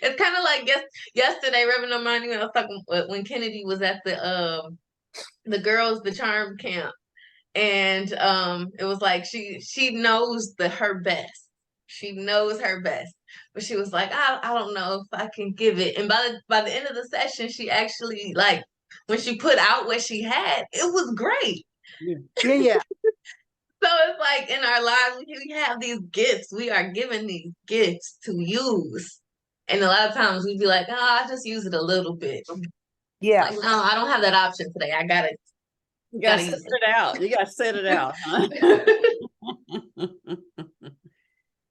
It's kind of like yesterday, Reverend Armani, when I was talking when Kennedy was at the charm camp, and it was like she knows her best. She knows her best, but she was like, I don't know if I can give it. And by the end of the session, she actually, like, when she put out what she had, it was great. Yeah. So it's like in our lives, we have these gifts. We are given these gifts to use. And a lot of times we'd be like, I just use it a little bit. Yeah. Like, no, I don't have that option today. I gotta you gotta set it out. You gotta set it out, huh?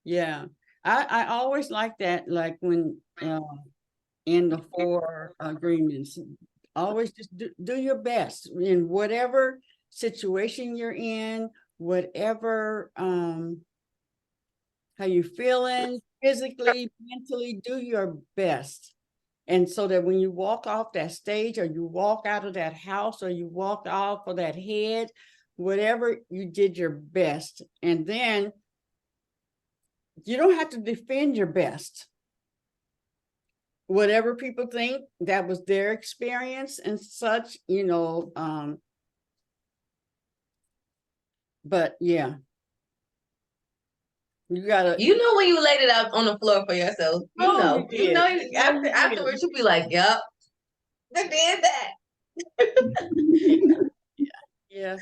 Yeah. I always like that, like when in the 4 agreements, always just do your best in whatever situation you're in, whatever how you feeling physically, mentally, do your best. And so that when you walk off that stage, or you walk out of that house, or you walk off of that head, whatever, you did your best. And then you don't have to defend your best. Whatever people think, that was their experience and such, but yeah. You gotta, when you laid it out on the floor for yourself, afterwards you'll be like, yup, I did that. yes.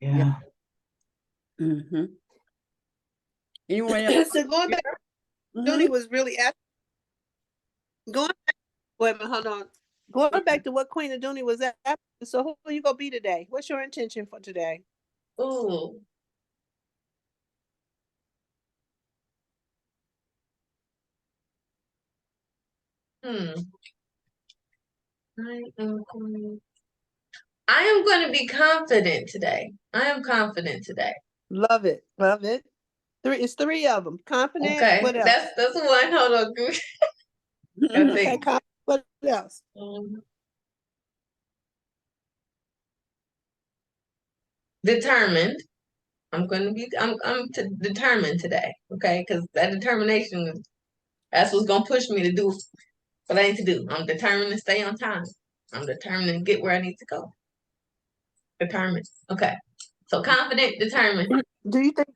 Yeah. Mm-hmm. Anyone else? So going back, Aduni was really wait a minute, hold on. Going back to what Queen Aduni was after. So who are you gonna be today? What's your intention for today? Ooh. I am going to be confident today. I am confident today. Love it. It's 3 of them. Confident. Okay, What else? that's one. Hold on. Okay, what else? Determined. I'm determined today. Okay, because that determination, that's what's gonna push me to do what I need to do. I'm determined to stay on time. I'm determined to get where I need to go. Determined. Okay. So confident, determined. Do you think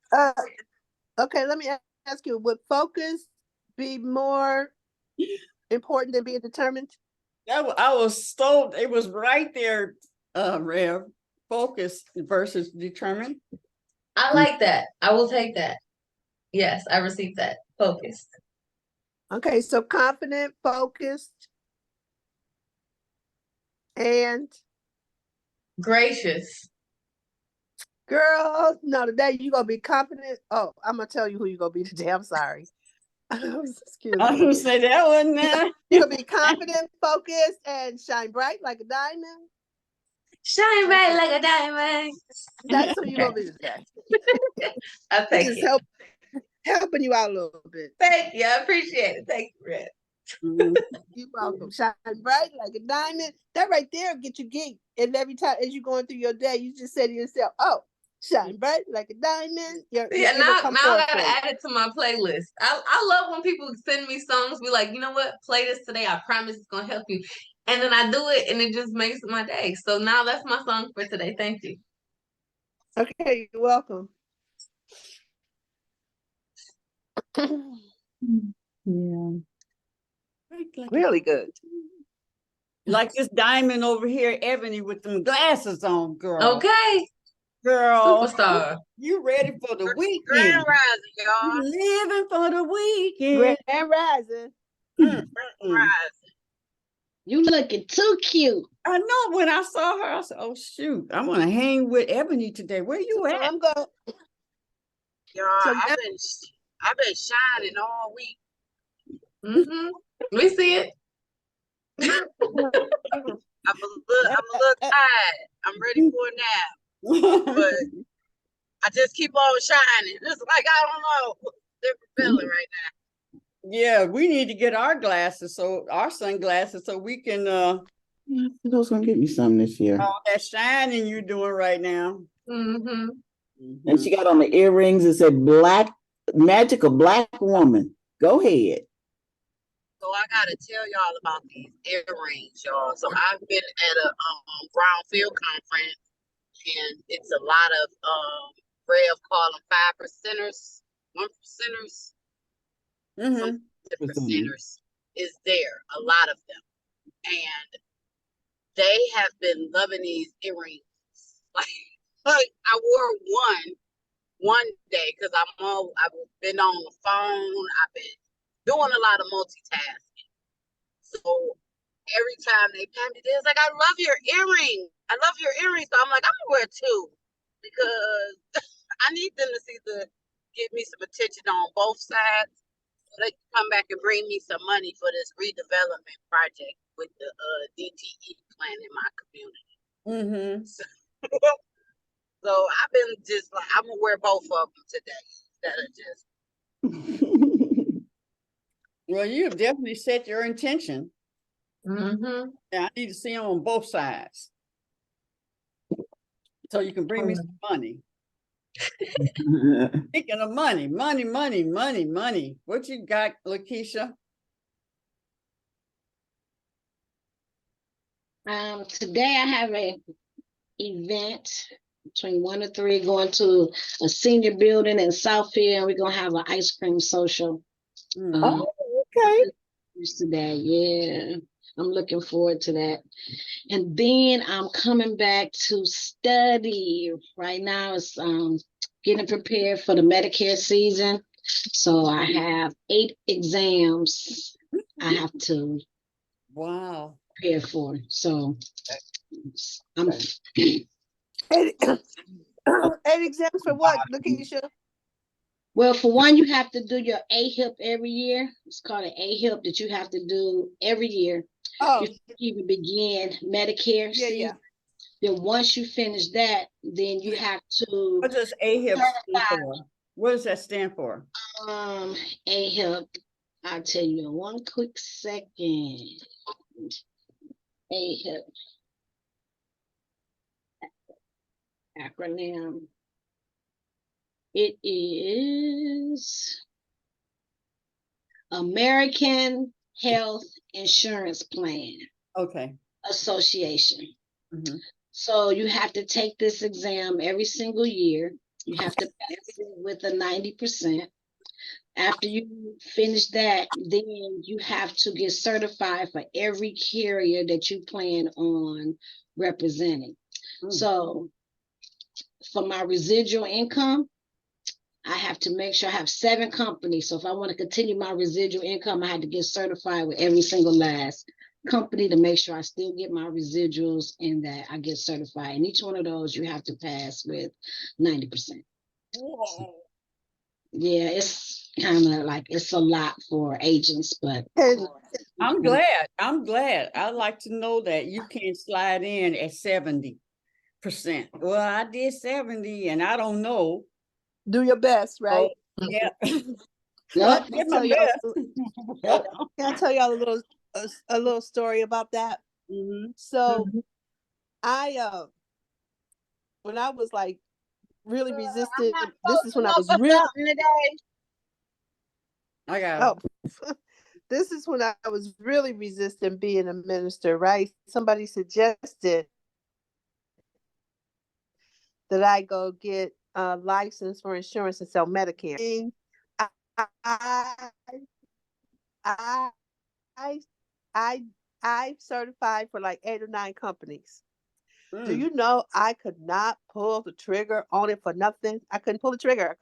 okay, let me ask you, would focus be more important than being determined? I was told it was right there, Rev. Focus versus determined. I like that. I will take that. Yes, I received that. Focused. Okay, so confident, focused, and gracious. Girl, no, today you gonna be confident. Oh, I'm gonna tell you who you gonna be today. I'm sorry. Excuse I was gonna me. say that one now. You gonna be confident, focused, and shine bright like a diamond. Shine bright like a diamond. That's who you gonna be today. I thank you. Helping you out a little bit. Thank you. I appreciate it. Thank you, Red. Mhm. You're welcome. Shine bright like a diamond. That right there get you geeked. And every time as you're going through your day, you just say to yourself, "Oh, shine bright like a diamond." Yeah, It'll now come I forth gotta for you. add it to my playlist. I love when people send me songs, be like, you know what, play this today. I promise it's gonna help you. And then I do it and it just makes my day. So now that's my song for today. Thank you. Okay, you're welcome. Yeah. Really good. Like this diamond over here, Ebony, with them glasses on, girl. Okay, Girl, superstar. you ready for the weekend? Grand Rising, y'all. You living for the weekend. Grand Rising. Mm. Rising. You looking too cute. I know when I saw her, I said, oh shoot, I'm gonna hang with Ebony today. Where you So at? I'm going. Y'all, So I've been shining all week. Mm-hmm. We see it. I'm a little tired. I'm ready for a nap, but I just keep on shining. It's like I don't know, different feeling right now. Yeah, we need to get our glasses, so our sunglasses, so we can Yeah, I was gonna get me some this year. all that shining you doing right now. Mm-hmm. And she got on the earrings that said black, magical black woman. Go ahead. So I gotta tell y'all about these earrings, y'all. So I've been at a Brownfield conference, and it's a lot of Rev call them 5%ers, 1%ers, Mm-hmm. the percenters is there, a lot of them, and they have been loving these earrings. Like I wore one day because I've been on the phone. I've been doing a lot of multitasking. So every time they pat me, they're like, "I love your earring. I love your earrings." So I'm like, I'm gonna wear two because I need them to see give me some attention on both sides. So they can come back and bring me some money for this redevelopment project with the DTE plan in my community. Mm-hmm. So I've been just like, I'm gonna wear both of them today instead of just. Well, you've definitely set your intention. Mm-hmm. Yeah, I need to see them on both sides, so you can bring me some money. Speaking of money, money. What you got, Lakeisha? Today I have a event between 1 and 3 going to a senior building in Southfield, and we're gonna have an ice cream social. Oh, okay. Today, yeah. I'm looking forward to that. And then I'm coming back to study. Right now it's getting prepared for the Medicare season. So I have 8 exams I have to Wow. prepare for. So I'm 8 exams for what, Lakeisha? well, for one, you have to do your AHIP every year. It's called an AHIP that you have to do every year. Oh, You even begin Medicare yeah, season. yeah. Then once you finish that, then you have to What does AHIP stand for? What does that stand for? AHIP. I'll tell you in one quick second. AHIP acronym. It is American Health Insurance Plan Okay. Association. Mm-hmm. So you have to take this exam every single year. You have to pass it with a 90%. After you finish that, then you have to get certified for every carrier that you plan on representing. So for my residual income, I have to make sure I have 7 companies. So if I want to continue my residual income, I had to get certified with every single last company to make sure I still get my residuals and that I get certified. And each one of those you have to pass with 90%. Whoa. Yeah, it's kind of like it's a lot for agents, but I'm glad. I'd like to know that you can't slide in at 70%. Well, I did 70 and I don't know. Do your best, right? Oh, yeah. Yep. Get my best. Can I tell y'all a little story about that? Mm-hmm. So I when I was like really resistant, this is when I was real. I got Oh, this is when I was really resistant being a minister, right? Somebody suggested that I go get a license for insurance and sell Medicare. I, I, I, I, I certified for like 8 or 9 companies. Do you know I could not pull the trigger on it for nothing? I couldn't pull the trigger.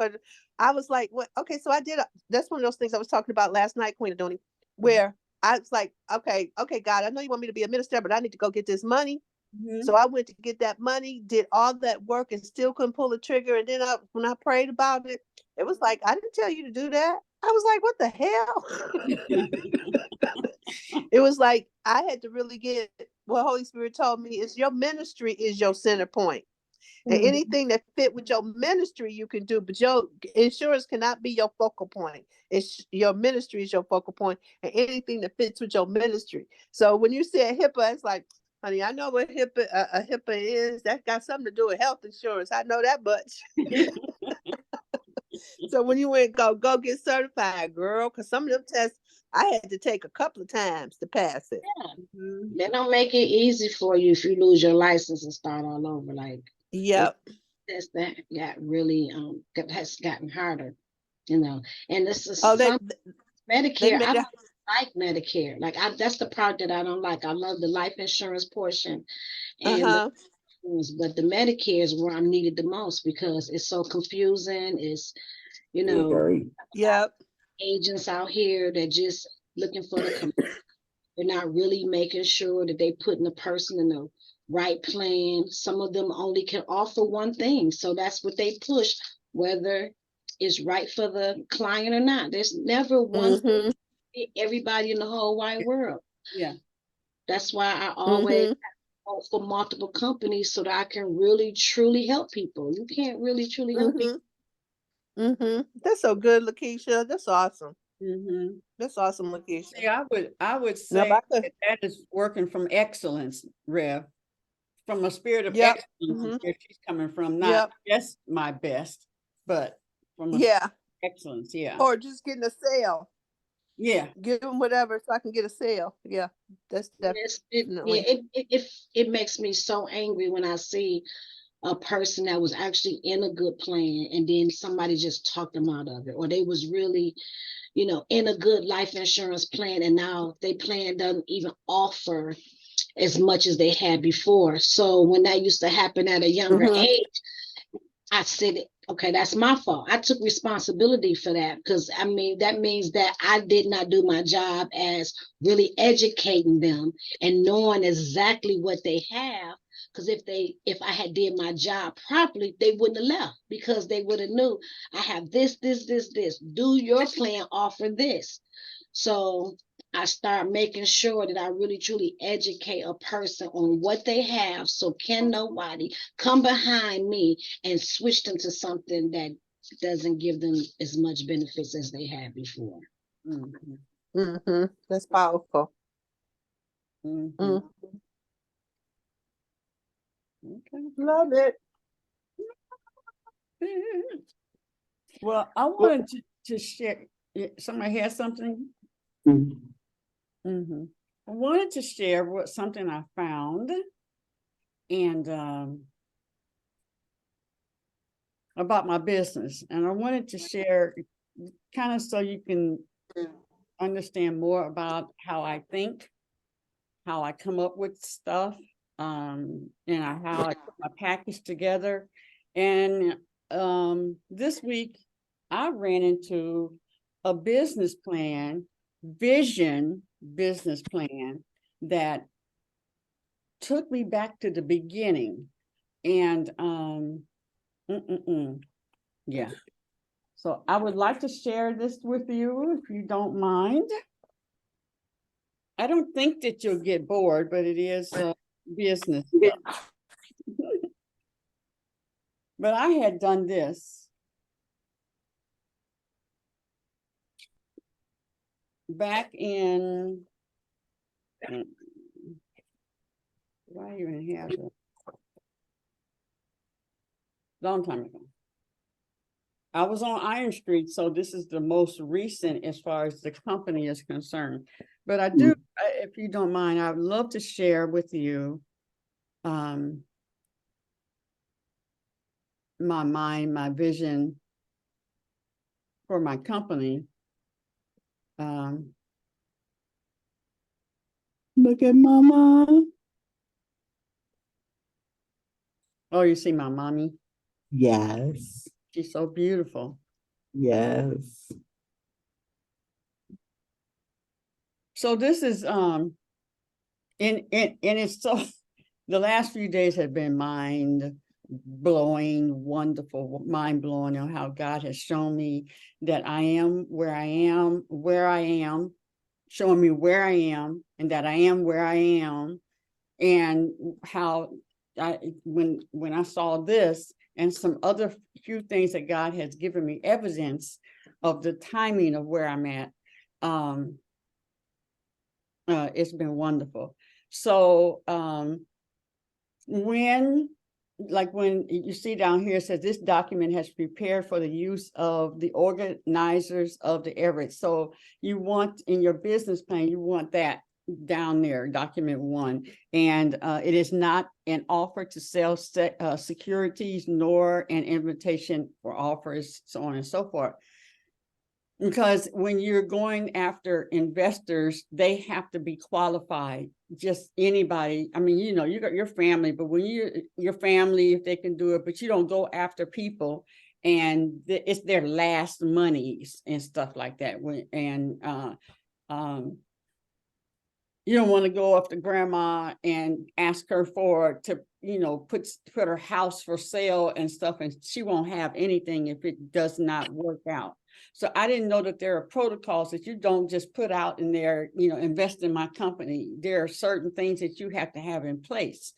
I was like, what? Okay, so I did. That's one of those things I was talking about last night, Queen Aduni, where I was like, okay, God, I know you want me to be a minister, but I need to go get this money. Mm-hmm. So I went to get that money, did all that work, and still couldn't pull the trigger. And then when I prayed about it, it was like, I didn't tell you to do that. I was like, what the hell? It was like I had to really get what Holy Spirit told me is your ministry is your center point. And anything that fit with your ministry you can do, but your insurance cannot be your focal point. It's your ministry is your focal point, and anything that fits with your ministry. So when you said HIPAA, it's like, honey, I know what HIPAA a HIPAA is. That got something to do with health insurance. I know that much. So when you went go get certified, girl, because some of them tests I had to take a couple of times to pass it. Yeah. They don't make it easy for you if you lose your license and start all over. Like, yep, that got really has gotten harder, you know. And this is oh, some they Medicare. made I it. don't like Medicare. Like, that's the part that I don't like. I love the life insurance portion, and but the Medicare is where I'm needed the most because it's so confusing. It's, you know, Very. Yep. agents out here that just looking for the they're not really making sure that they putting the person in the right plan. Some of them only can offer one thing, so that's what they push, whether it's right for the client or not. There's never one Mm-hmm. fit everybody in the whole wide world. Yeah. That's why I always vote for multiple companies so that I can really truly help people. You can't really truly help people. That's so good, Lakeisha. That's awesome. Mm-hmm. That's awesome, Lakeisha. See, I would No, say but I that that is working from excellence, Rev, from a spirit of Yep. excellence is where she's coming from, not Yep. just my best, but from a Yeah. excellence. Yeah. Or just getting a sale. Yeah. Give them whatever so I can get a sale. Yeah. That's Yes, definitely. it makes me so angry when I see a person that was actually in a good plan and then somebody just talked them out of it, or they was really, you know, in a good life insurance plan and now they plan doesn't even offer as much as they had before. So when that used to happen at a younger age, I said, okay, that's my fault. I took responsibility for that because I mean, that means that I did not do my job as really educating them and knowing exactly what they have. Because if I had did my job properly, they wouldn't have left because they would have knew I have this. Do your plan offer this? So I start making sure that I really truly educate a person on what they have. So can nobody come behind me and switch them to something that doesn't give them as much benefits as they had before. That's powerful. Okay. Love it. Well, I wanted to share. Somebody has something. I wanted to share something I found, and about my business, and I wanted to share, kind of so you can understand more about how I think, how I come up with stuff, and how I put my package together. And this week, I ran into a business plan that took me back to the beginning. And yeah. So I would like to share this with you if you don't mind. I don't think that you'll get bored, but it is business stuff. But I had done this. back in, do I even have it? Long time ago. I was on Iron Street, so this is the most recent as far as the company is concerned. But I do, if you don't mind, I would love to share with you my mind, my vision for my company. Look at mama. Oh, you see my mommy? Yes. She's so beautiful. Yes. So this is and it's so the last few days have been mind blowing, wonderful, mind blowing on how God has shown me that I am where I am, showing me where I am, and that I am where I am, and how when I saw this and some other few things that God has given me evidence of the timing of where I'm at. It's been wonderful. So when you see down here, it says this document has prepared for the use of the organizers of the Everett. So you want in your business plan, you want that down there, document 1. And it is not an offer to sell securities, nor an invitation for offers, so on and so forth. Because when you're going after investors, they have to be qualified. Just anybody. I mean, you know, you got your family, but when your family, if they can do it, but you don't go after people and it's their last monies and stuff like that. You don't want to go up to grandma and ask her to put her house for sale and stuff, and she won't have anything if it does not work out. So I didn't know that there are protocols that you don't just put out in there, invest in my company. There are certain things that you have to have in place.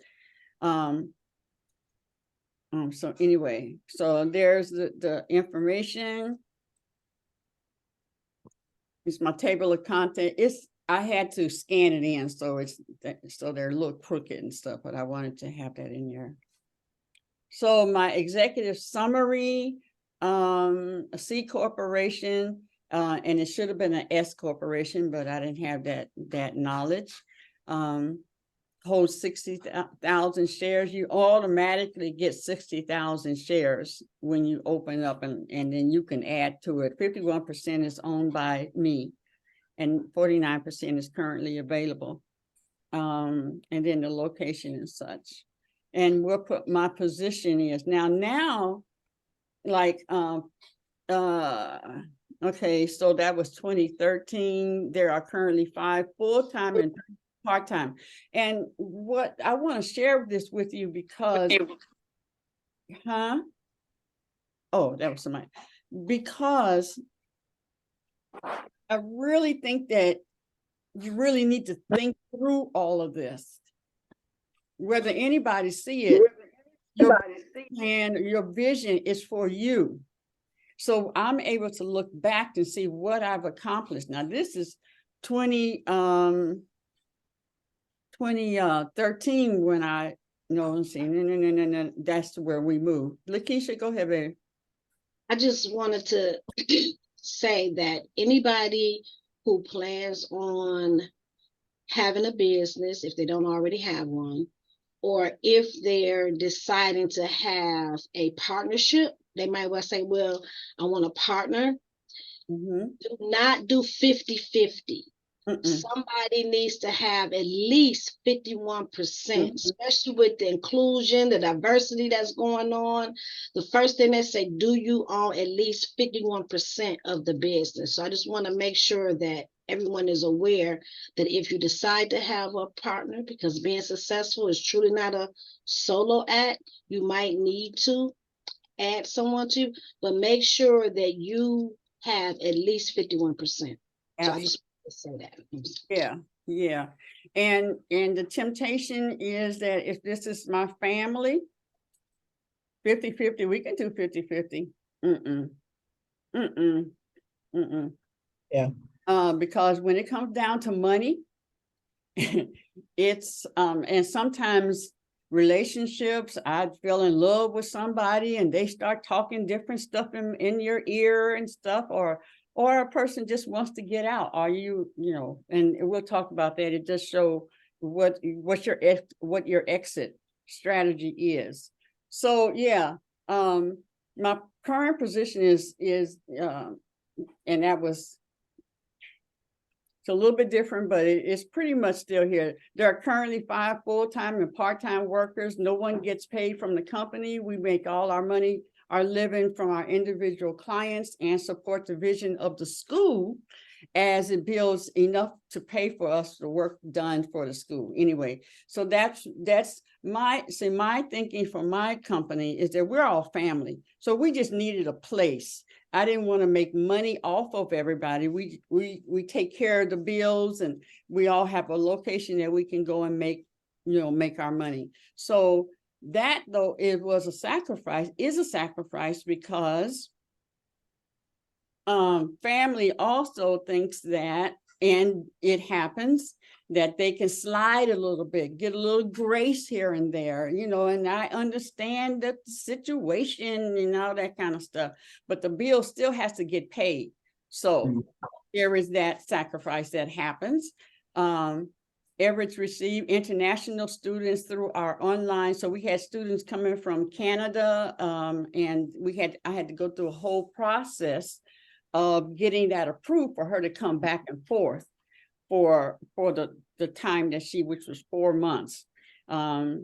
So anyway, so there's the information. It's my table of content. I had to scan it in, so they're a little crooked and stuff, but I wanted to have that in there. So my executive summary, a C corporation, and it should have been an S corporation, but I didn't have that knowledge. Holds 60,000 shares. You automatically get 60,000 shares when you open up, and then you can add to it. 51% is owned by me, and 49% is currently available. And then the location and such. And what my position is now, like, okay, so that was 2013. There are currently 5 full-time and part-time. And what I want to share this with you because, oh, that was somebody. Because I really think that you really need to think through all of this. Whether anybody see it, your plan, your vision is for you. So I'm able to look back and see what I've accomplished. Now this is 2013 when I no, that's where we moved. Lakeisha, go ahead, baby. I just wanted to say that anybody who plans on having a business, if they don't already have one, or if they're deciding to have a partnership, they might well say, well, I want a partner. Do not do 50-50. Somebody needs to have at least 51%, especially with the inclusion, the diversity that's going on. The first thing they say, do you own at least 51% of the business? So I just want to make sure that everyone is aware that if you decide to have a partner, because being successful is truly not a solo act, you might need to add someone to, but make sure that you have at least 51%. So I just say that. Yeah. And the temptation is that if this is my family, 50-50, we can do 50-50. Yeah. because when it comes down to money, it's and sometimes relationships, I fell in love with somebody and they start talking different stuff in your ear and stuff, or a person just wants to get out. Are you, and we'll talk about that. It does show what your exit strategy is. So yeah, my current position is and that was, it's a little bit different, but it's pretty much still here. There are currently 5 full-time and part-time workers. No one gets paid from the company. We make all our money, our living from our individual clients, and support the vision of the school as it builds enough to pay for us the work done for the school. Anyway, so that's my thinking for my company is that we're all family. So we just needed a place. I didn't want to make money off of everybody. We take care of the bills, and we all have a location that we can go and make our money. So that, though it was a sacrifice, is a sacrifice because family also thinks that, and it happens, that they can slide a little bit, get a little grace here and there, and I understand that the situation and all that kind of stuff, but the bill still has to get paid. So there is that sacrifice that happens. Everett's received international students through our online. So we had students coming from Canada, and I had to go through a whole process of getting that approved for her to come back and forth for the time that which was 4 months. I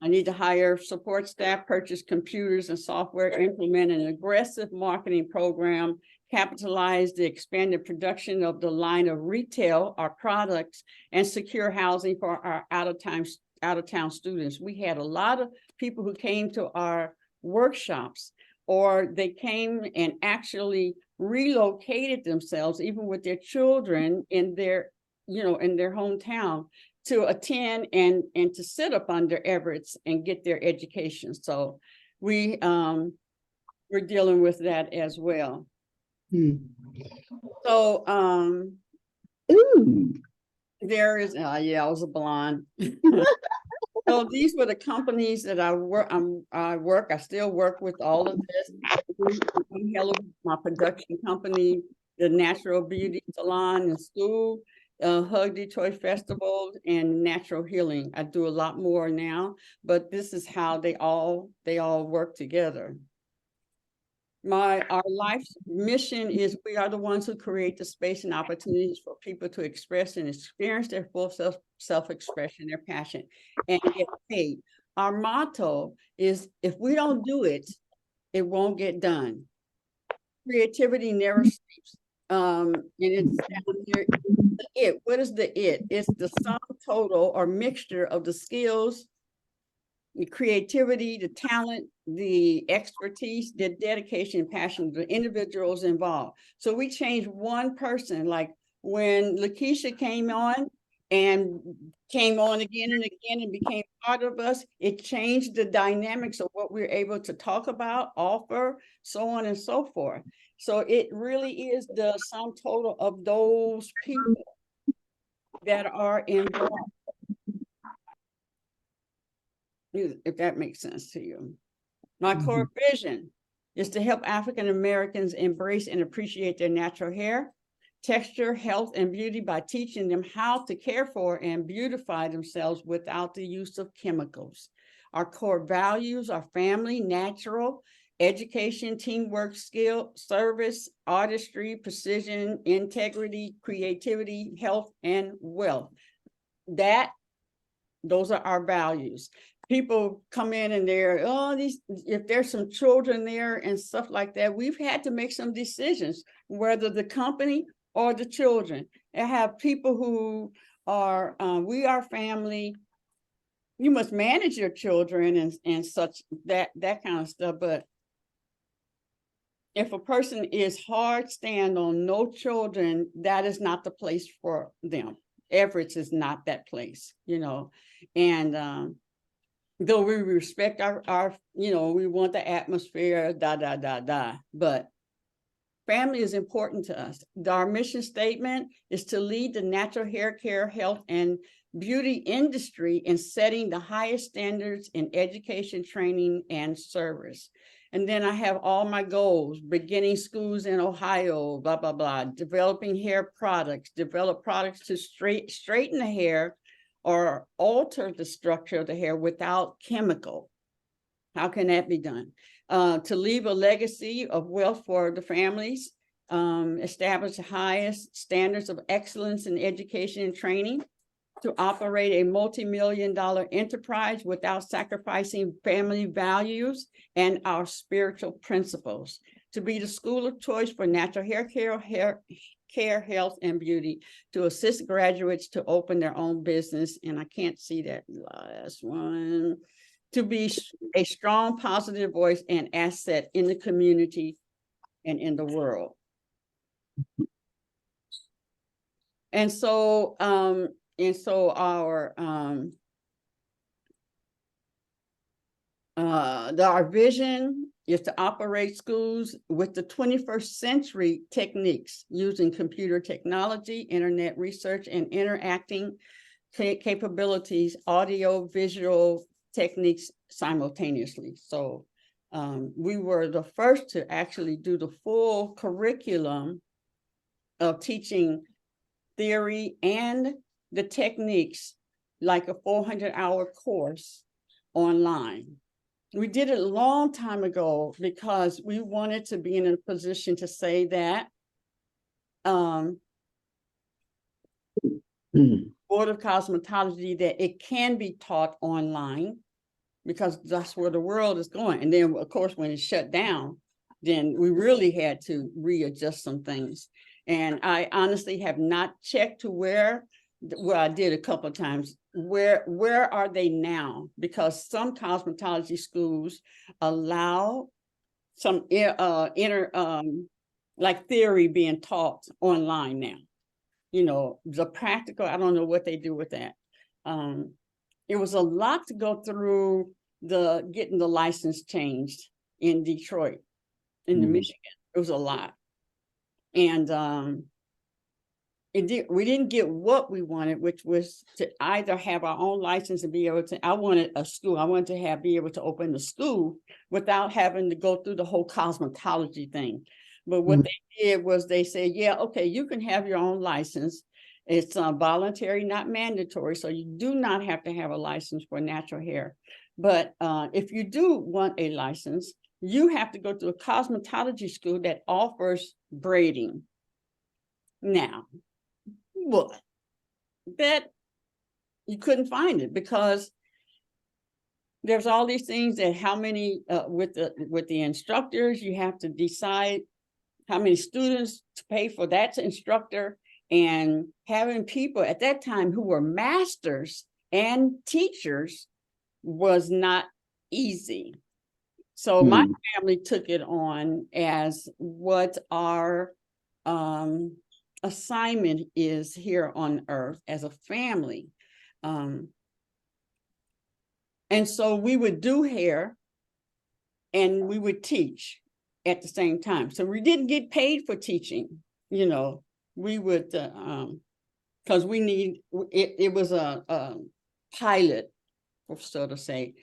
need to hire support staff, purchase computers and software, implement an aggressive marketing program, capitalize the expanded production of the line of retail, our products, and secure housing for our out-of-town students. We had a lot of people who came to our workshops, or they came and actually relocated themselves, even with their children in their hometown, to attend and to sit up under Everett's and get their education. So we're dealing with that as well. So there is, I was a blonde. So these were the companies that I still work with all of this. My production company, the Natural Beauty Salon and School, Hug Detroit Festival, and Natural Healing. I do a lot more now, but this is how they all work together. Our life's mission is we are the ones who create the space and opportunities for people to express and experience their full self-expression, their passion, and get paid. Our motto is, if we don't do it, it won't get done. Creativity never sleeps. And it's down here. What is the it? It's the sum total or mixture of the skills, the creativity, the talent, the expertise, the dedication and passion of the individuals involved. So we changed one person, like when Lakeisha came on again and again and became part of us, it changed the dynamics of what we're able to talk about, offer, so on and so forth. So it really is the sum total of those people that are involved, if that makes sense to you. My core vision is to help African Americans embrace and appreciate their natural hair, texture, health, and beauty by teaching them how to care for and beautify themselves without the use of chemicals. Our core values are family, natural, education, teamwork, skill, service, artistry, precision, integrity, creativity, health, and wealth. Those are our values. People come in and if there's some children there and stuff like that, we've had to make some decisions, whether the company or the children. I have people who are, we are family. You must manage your children and such, that kind of stuff. But if a person is hard stand on no children, that is not the place for them. Everett's is not that place, and though we respect our we want the atmosphere, but family is important to us. Our mission statement is to lead the natural hair care, health, and beauty industry in setting the highest standards in education, training, and service. And then I have all my goals: beginning schools in Ohio, blah, blah, blah, developing hair products, develop products to straighten the hair or alter the structure of the hair without chemical. How can that be done? To leave a legacy of wealth for the families, establish the highest standards of excellence in education and training, to operate a multi-million-dollar enterprise without sacrificing family values and our spiritual principles, to be the school of choice for natural hair care, health, and beauty, to assist graduates to open their own business. And I can't see that last one. To be a strong, positive voice and asset in the community and in the world. And so our vision is to operate schools with the 21st century techniques, using computer technology, internet research, and interacting capabilities, audio, visual techniques simultaneously. So we were the first to actually do the full curriculum of teaching theory and the techniques, like a 400-hour course online. We did it a long time ago because we wanted to be in a position to say that Board of Cosmetology, that it can be taught online, because that's where the world is going. And then, of course, when it shut down, then we really had to readjust some things. And I honestly have not checked to where, well, I did a couple of times, where are they now? Because some cosmetology schools allow some like theory being taught online now. You know, the practical, I don't know what they do with that. It was a lot to go through getting the license changed in Detroit, in the Michigan. It was a lot. And we didn't get what we wanted, which was to either have our own license and be able to, I wanted to be able to open the school without having to go through the whole cosmetology thing. But what they did was they said, yeah, okay, you can have your own license. It's voluntary, not mandatory. So you do not have to have a license for natural hair. But if you do want a license, you have to go to a cosmetology school that offers braiding. Now, what? That you couldn't find it, because there's all these things that how many with the instructors, you have to decide how many students to pay for that instructor, and having people at that time who were masters and teachers was not easy. So my family took it on as what our assignment is here on earth as a family. And so we would do hair and we would teach at the same time. So we didn't get paid for teaching, you know. We would, because we need, it was a pilot, so to say.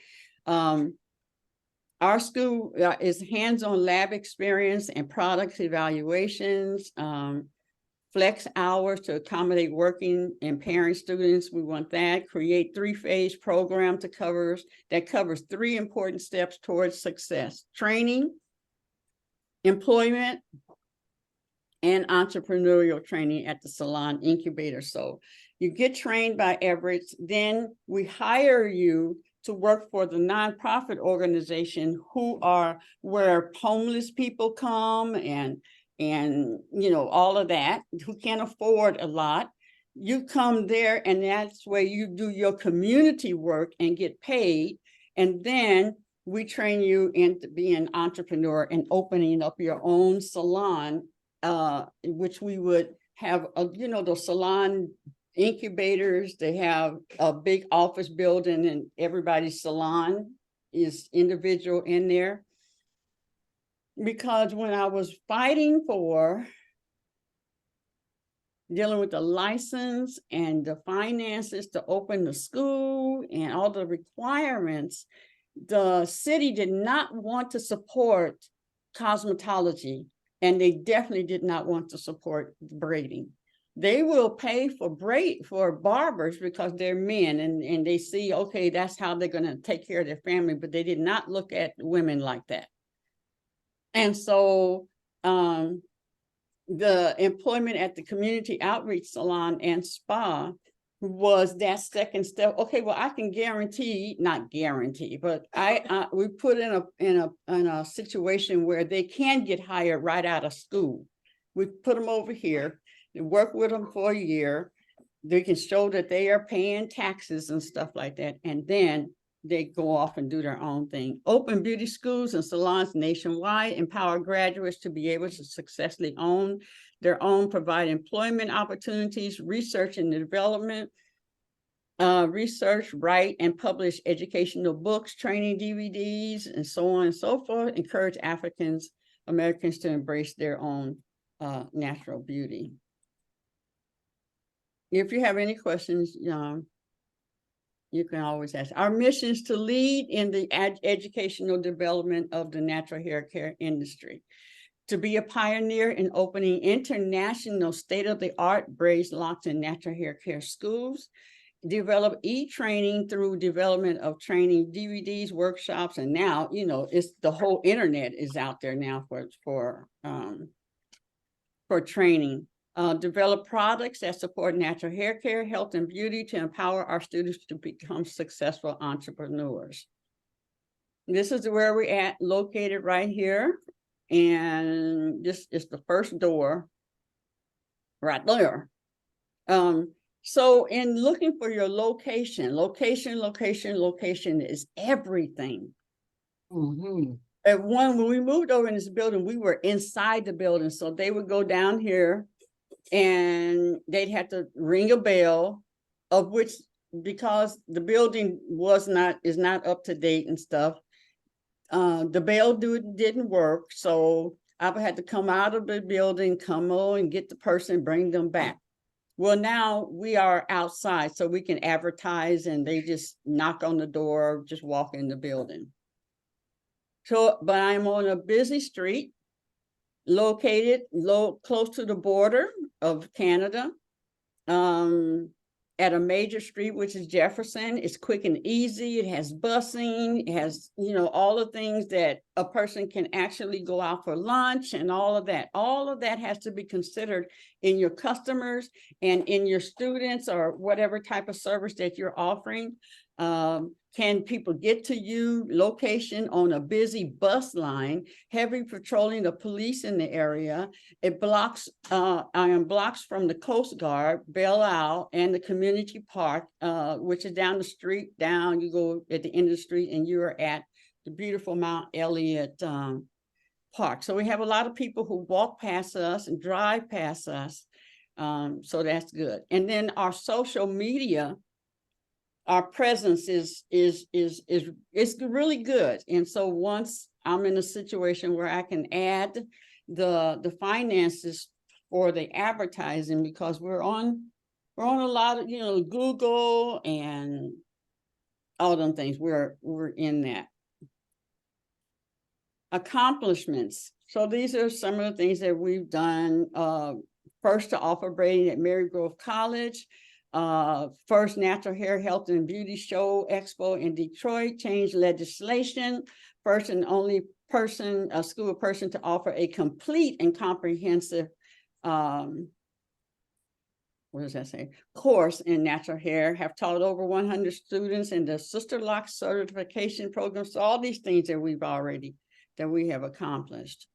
Our school is hands-on lab experience and products evaluations, flex hours to accommodate working and parent students. We want that. Create 3-phase program that covers 3 important steps towards success: training, employment, and entrepreneurial training at the salon incubator. So you get trained by Everett, then we hire you to work for the nonprofit organization where homeless people come and you know, all of that, who can't afford a lot. You come there, and that's where you do your community work and get paid. And then we train you into being an entrepreneur and opening up your own salon, which we would have, you know, the salon incubators. They have a big office building, and everybody's salon is individual in there. because when I was fighting for dealing with the license and the finances to open the school and all the requirements, the city did not want to support cosmetology, and they definitely did not want to support braiding. They will pay for barbers because they're men, and they see, okay, that's how they're going to take care of their family, but they did not look at women like that. And so the employment at the community outreach salon and spa was that second step. Okay, well, I can guarantee, not guarantee, but we put in a situation where they can get hired right out of school. We put them over here and work with them for a year. They can show that they are paying taxes and stuff like that, and then they go off and do their own thing. Open beauty schools and salons nationwide, empower graduates to be able to successfully own their own, provide employment opportunities, research and development, research, write and publish educational books, training DVDs, and so on and so forth. Encourage Africans Americans to embrace their own natural beauty. If you have any questions, you can always ask. Our mission is to lead in the educational development of the natural hair care industry, to be a pioneer in opening international state-of-the-art braids, locks, and natural hair care schools, develop e-training through development of training DVDs, workshops, and now, it's the whole internet is out there now for training. Develop products that support natural hair care, health, and beauty to empower our students to become successful entrepreneurs. This is where we're at, located right here. And this is the first door right there. So in looking for your location is everything. Mm-hmm. When we moved over in this building, we were inside the building. So they would go down here and they'd have to ring a bell, of which, because the building is not up to date and stuff, the bell didn't work. So I would have to come out of the building, come on and get the person, bring them back. Well, now we are outside, so we can advertise, and they just knock on the door, just walk in the building. So, but I'm on a busy street, located close to the border of Canada, at a major street, which is Jefferson. It's quick and easy. It has busing. It has, all the things that a person can actually go out for lunch and all of that. All of that has to be considered in your customers and in your students or whatever type of service that you're offering. Can people get to you? Location on a busy bus line, heavy patrolling of police in the area. It blocks, blocks from the Coast Guard, Belle Isle, and the community park, which is down the street. You go at the end of the street and you're at the beautiful Mount Elliott Park. So we have a lot of people who walk past us and drive past us. So that's good. And then our social media, our presence is really good. And so once I'm in a situation where I can add the finances for the advertising, because we're on a lot of, Google and all them things, we're in that. Accomplishments. So these are some of the things that we've done. First, to offer braiding at Marygrove College. First natural hair health and beauty show expo in Detroit, changed legislation, first and only school person to offer a complete and comprehensive course in natural hair, have taught over 100 students in the Sister Lock certification program. So all these things that we have accomplished.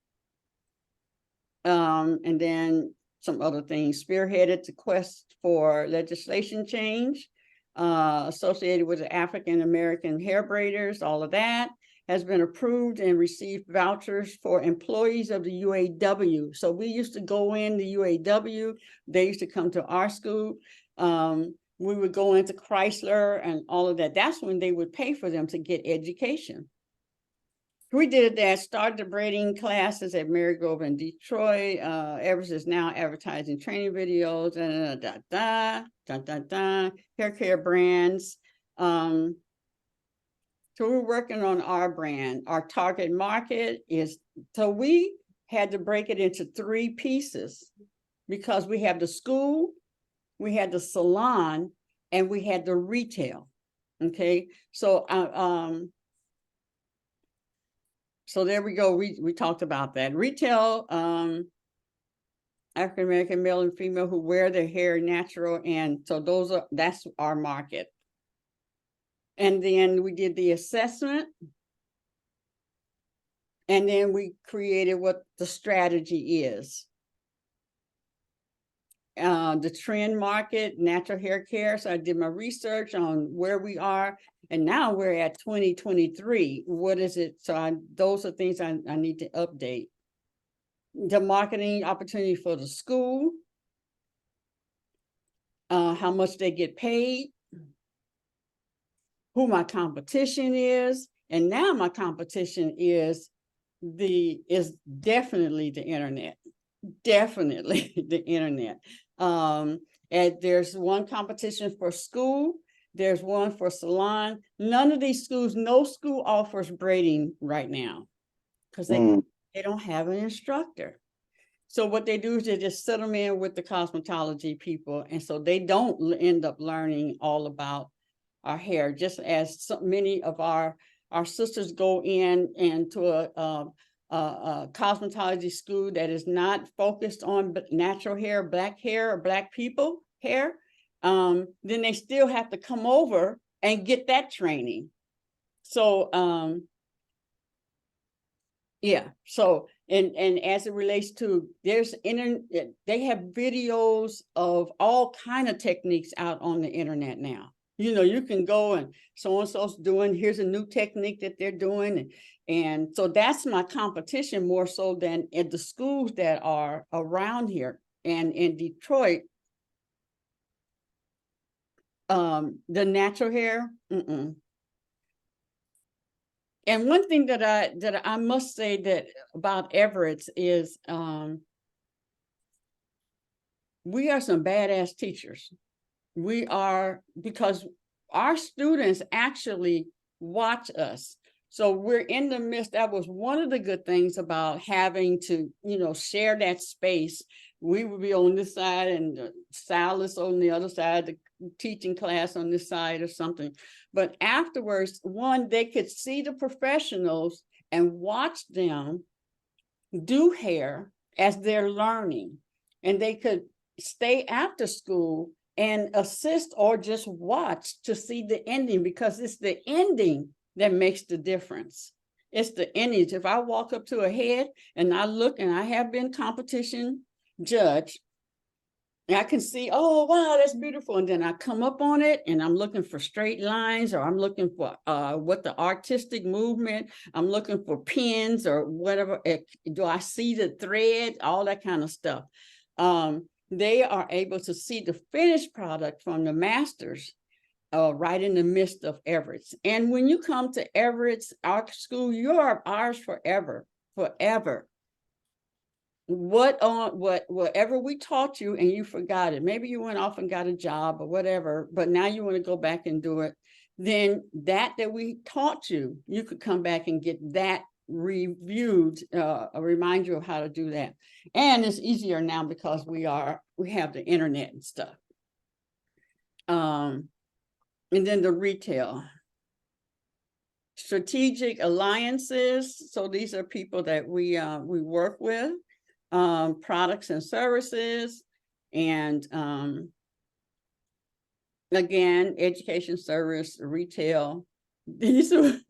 And then some other things, spearheaded the quest for legislation change associated with the African American hair braiders. All of that has been approved and received vouchers for employees of the UAW. So we used to go in the UAW. They used to come to our school. We would go into Chrysler and all of that. That's when they would pay for them to get education. we did that, started the braiding classes at Marigrove in Detroit. Everett is now advertising training videos, hair care brands. So we're working on our brand. Our target market is, so we had to break it into 3 pieces because we have the school, we had the salon, and we had the retail. Okay, so so there we go. We talked about that. Retail, African-American male and female who wear their hair natural. And so that's our market. And then we did the assessment. And then we created what the strategy is. The trend market, natural hair care. So I did my research on where we are. And now we're at 2023. What is it? So those are things I need to update. The marketing opportunity for the school, how much they get paid, who my competition is, and now my competition is definitely the internet, definitely the internet. And there's one competition for school, there's one for salon. None of these schools, no school offers braiding right now because they don't have an instructor. So what they do is they just set them in with the cosmetology people. And so they don't end up learning all about our hair, just as so many of our sisters go into a cosmetology school that is not focused on natural hair, black hair, or black people hair. Then they still have to come over and get that training. So, yeah, so, and as it relates to, there's internet, they have videos of all kind of techniques out on the internet now. You know, you can go and so-and-so's doing, here's a new technique that they're doing. And so that's my competition more so than at the schools that are around here. And in Detroit, the natural hair, And one thing that I must say that about Everett's is we are some badass teachers. We are, because our students actually watch us. So we're in the midst. That was one of the good things about having to, share that space. We would be on this side and the stylist on the other side, the teaching class on this side or something. But afterwards, they could see the professionals and watch them do hair as they're learning. And they could stay after school and assist or just watch to see the ending, because it's the ending that makes the difference. It's the endings. If I walk up to a head and I look, and I have been competition judge, I can see, oh, wow, that's beautiful. And then I come up on it and I'm looking for straight lines, or I'm looking for what the artistic movement, I'm looking for pins or whatever. Do I see the thread? All that kind of stuff. They are able to see the finished product from the masters right in the midst of Everett's. And when you come to Everett's, our school, you're ours forever, forever. Whatever we taught you and you forgot it, maybe you went off and got a job or whatever, but now you want to go back and do it, then that we taught you, you could come back and get that reviewed, remind you of how to do that. And it's easier now because we have the internet and stuff. And then the retail. Strategic alliances. So these are people that we work with, products and services, and again, education, service, retail. These are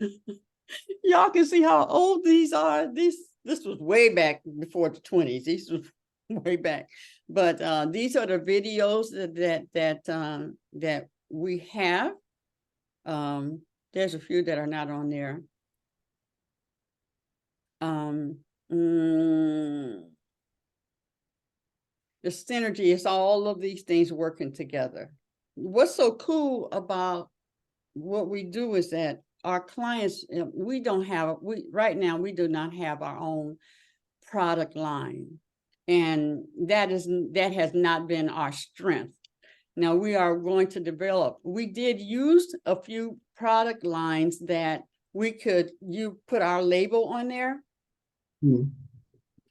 y'all can see how old these are. This was way back before the 20s. These was way back. But these are the videos that we have. There's a few that are not on there. The synergy is all of these things working together. What's so cool about what we do is that our clients, we don't have, right now, we do not have our own product line. And that has not been our strength. Now we are going to develop. We did use a few product lines that you put our label on there,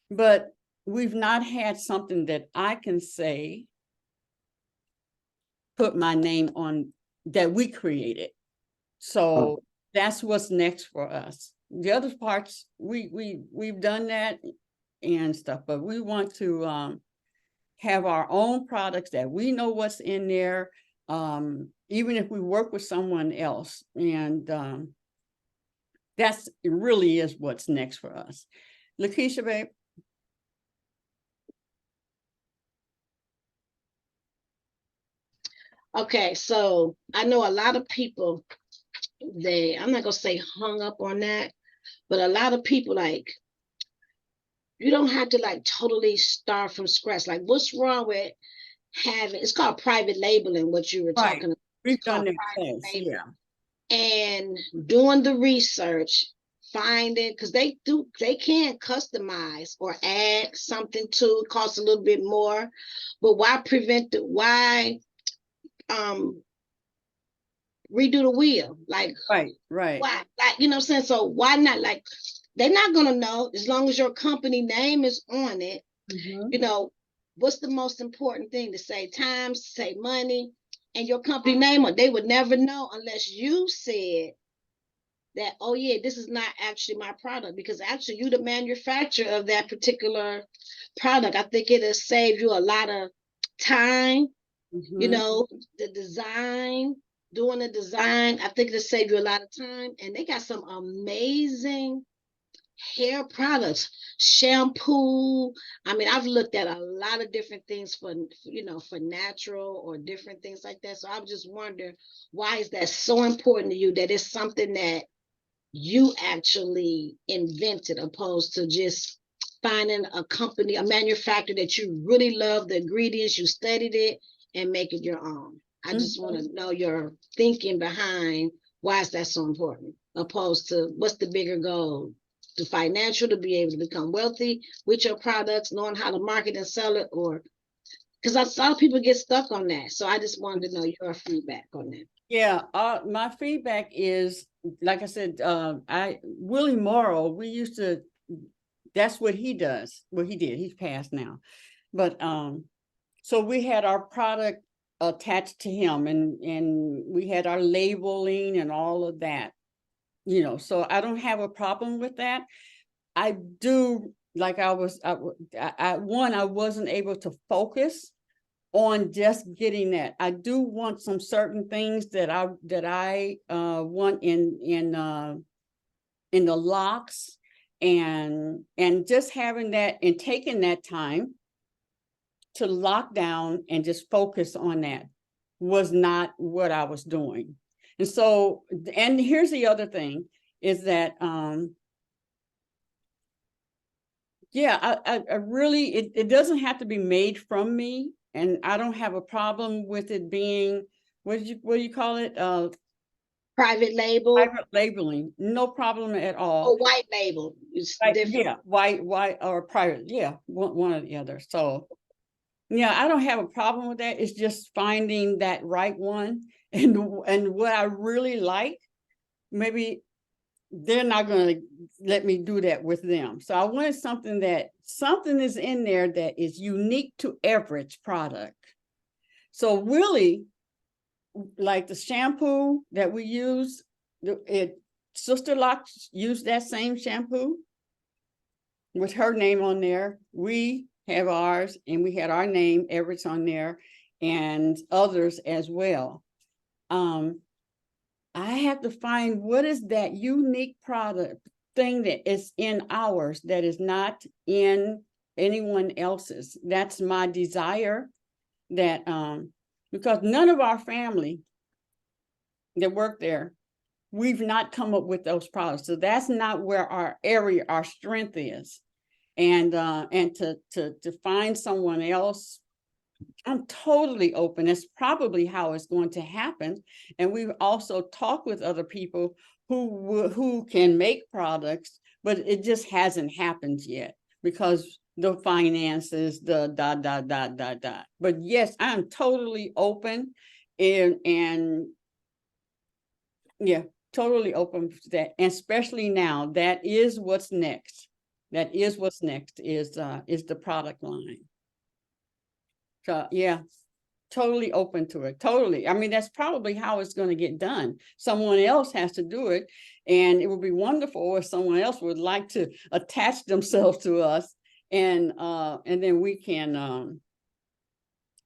but we've not had something that I can say, put my name on, that we created. So that's what's next for us. The other parts, we've done that and stuff, but we want to have our own products that we know what's in there, even if we work with someone else. And it really is what's next for us. Lakeisha, babe. Okay, so I know a lot of people, I'm not gonna say hung up on that, but a lot of people, like, you don't have to like totally start from scratch. Like, what's wrong with having, it's called private labeling, what you were talking about. We've done that class, yeah. And doing the research, finding, because they can customize or add something to it, costs a little bit more, but why redo the wheel? Like, right. Why? Like, you know what I'm saying? So why not? Like, they're not gonna know as long as your company name is on it. You know, what's the most important thing? To save time, save money, and your company name, or they would never know unless you said that, oh yeah, this is not actually my product, because actually you the manufacturer of that particular product. I think it'll save you a lot of time. You know, the design, doing the design, I think it'll save you a lot of time. And they got some amazing hair products, shampoo. I mean, I've looked at a lot of different things for natural or different things like that. So I just wonder, why is that so important to you, that it's something that you actually invented, opposed to just finding a company, a manufacturer that you really love the ingredients, you studied it, and make it your own. I just want to know your thinking behind why is that so important, opposed to what's the bigger goal? The financial, to be able to become wealthy with your products, knowing how to market and sell it, or because I saw people get stuck on that. So I just wanted to know your feedback on that. Yeah, my feedback is, like I said, Willie Morrow, we used to, that's what he does. Well, he did, he's passed now. But so we had our product attached to him, and we had our labeling and all of that, so I don't have a problem with that. I do, like I wasn't able to focus on just getting that. I do want some certain things that I want in the locks, and just having that and taking that time to lock down and just focus on that was not what I was doing. And so, and here's the other thing is that, yeah, I really, it doesn't have to be made from me, and I don't have a problem with it being, what do you call it? Private label. Private labeling, no problem at all. Or white label. It's different. Yeah, white or private, yeah, one or the other. So yeah, I don't have a problem with that. It's just finding that right one, and what I really like. Maybe they're not going to let me do that with them. So I wanted something is in there that is unique to Everett's product. So really, like the shampoo that we use, Sister Lock used that same shampoo with her name on there. We have ours, and we had our name, Everett's, on there, and others as well. I have to find what is that unique product thing that is in ours that is not in anyone else's. That's my desire, that because none of our family that work there, we've not come up with those products. So that's not where our strength is. And to find someone else I'm totally open. That's probably how it's going to happen. And we've also talked with other people who can make products, but it just hasn't happened yet because the finances, the dot. But yes, I'm totally open and yeah, totally open to that. And especially now, that is what's next. That is what's next is the product line. So yeah, totally open to it. Totally. I mean, that's probably how it's going to get done. Someone else has to do it. And it would be wonderful if someone else would like to attach themselves to us and then we can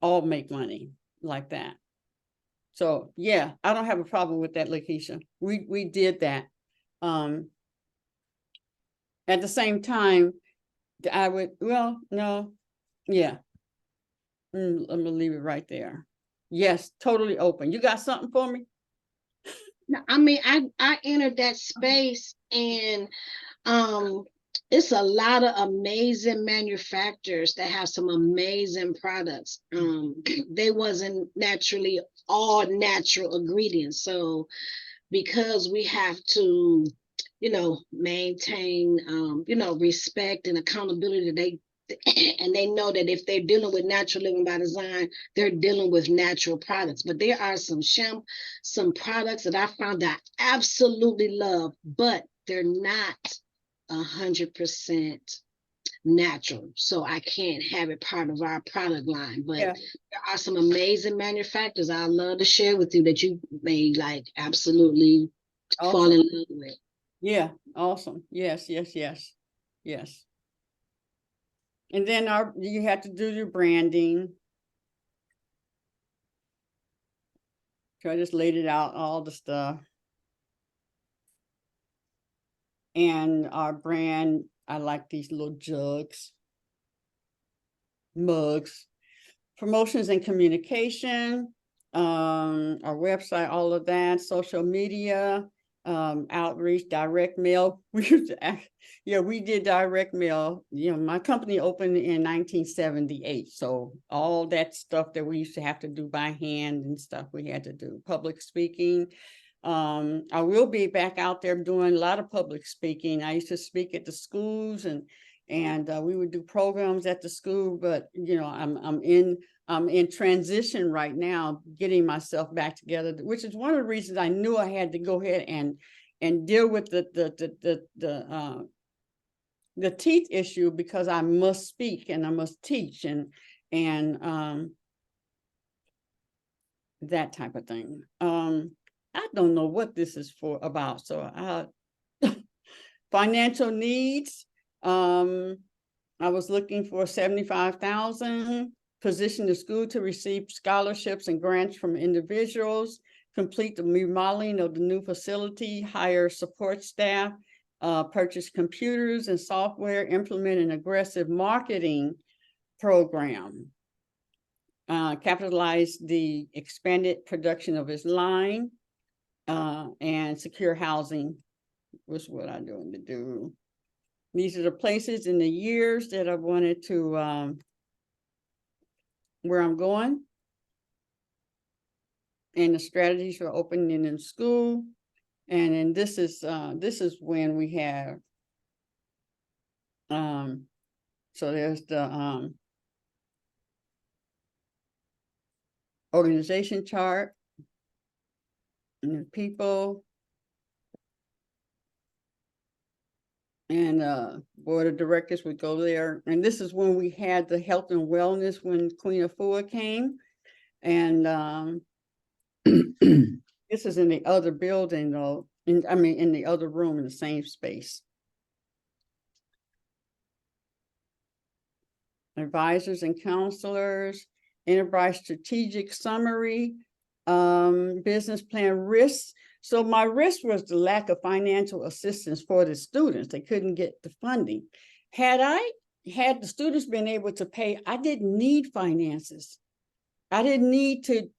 all make money like that. So yeah, I don't have a problem with that, Lakeisha. We did that. At the same time, I would, well, no, yeah. I'm gonna leave it right there. Yes, totally open. You got something for me? No, I mean, I entered that space and it's a lot of amazing manufacturers that have some amazing products. They wasn't naturally all natural ingredients. So because we have to, maintain, respect and accountability, and they know that if they're dealing with natural living by design, they're dealing with natural products. But there are some products that I found that I absolutely love, but they're not 100% natural. So I can't have it part of our product line. But Yeah. there are some amazing manufacturers I love to share with you that you may like absolutely fall in love with. Yeah, awesome. Yes. And then you have to do your branding. So I just laid it out, all the stuff. And our brand, I like these little mugs, promotions and communication, our website, all of that, social media, outreach, direct mail. We did direct mail. My company opened in 1978. So all that stuff that we used to have to do by hand and stuff we had to do, public speaking. I will be back out there doing a lot of public speaking. I used to speak at the schools and we would do programs at the school, but I'm in transition right now, getting myself back together, which is one of the reasons I knew I had to go ahead and deal with the teeth issue, because I must speak and I must teach and that type of thing. I don't know what this is about. So financial needs. I was looking for 75,000, position the school to receive scholarships and grants from individuals, complete the remodeling of the new facility, hire support staff, purchase computers and software, implement an aggressive marketing program, capitalize the expanded production of its line, and secure housing was what I'm doing to do. These are the places in the years that I wanted to, where I'm going, and the strategies for opening in school. And then this is when we have, so there's the organization chart and the people. And board of directors would go there. And this is when we had the health and wellness when Queen Afua came. And this is in the other building though. In the other room in the same space. Advisors and counselors, enterprise strategic summary, business plan risks. So my risk was the lack of financial assistance for the students. They couldn't get the funding. Had the students been able to pay, I didn't need finances. I didn't need to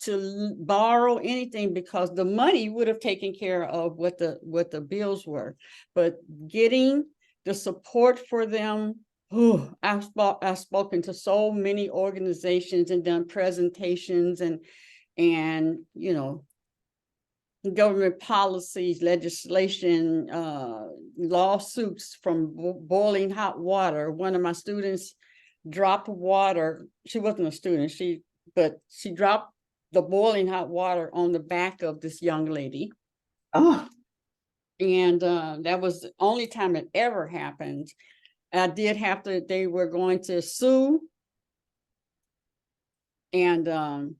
borrow anything because the money would have taken care of what the bills were. But getting the support for them I've spoken to so many organizations and done presentations and you know, government policies, legislation, lawsuits from boiling hot water. One of my students dropped water. She wasn't a student, but she dropped the boiling hot water on the back of this young lady. Oh, And that was the only time it ever happened. I did have to, they were going to sue and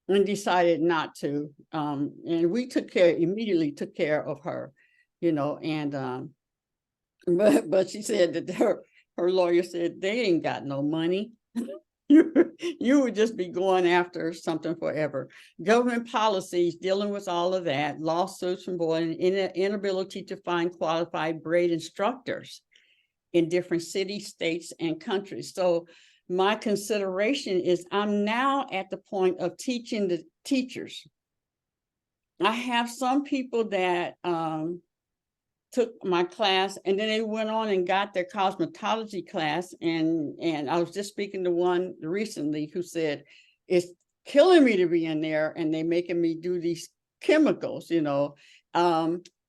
decided not to. And we immediately took care of her, you know, and but she said that her lawyer said they ain't got no money. You would just be going after something forever. Government policies dealing with all of that, lawsuits from board, inability to find qualified grade instructors in different cities, states, and countries. So my consideration is I'm now at the point of teaching the teachers. I have some people that took my class and then they went on and got their cosmetology class. And I was just speaking to one recently who said, it's killing me to be in there and they making me do these chemicals, you know.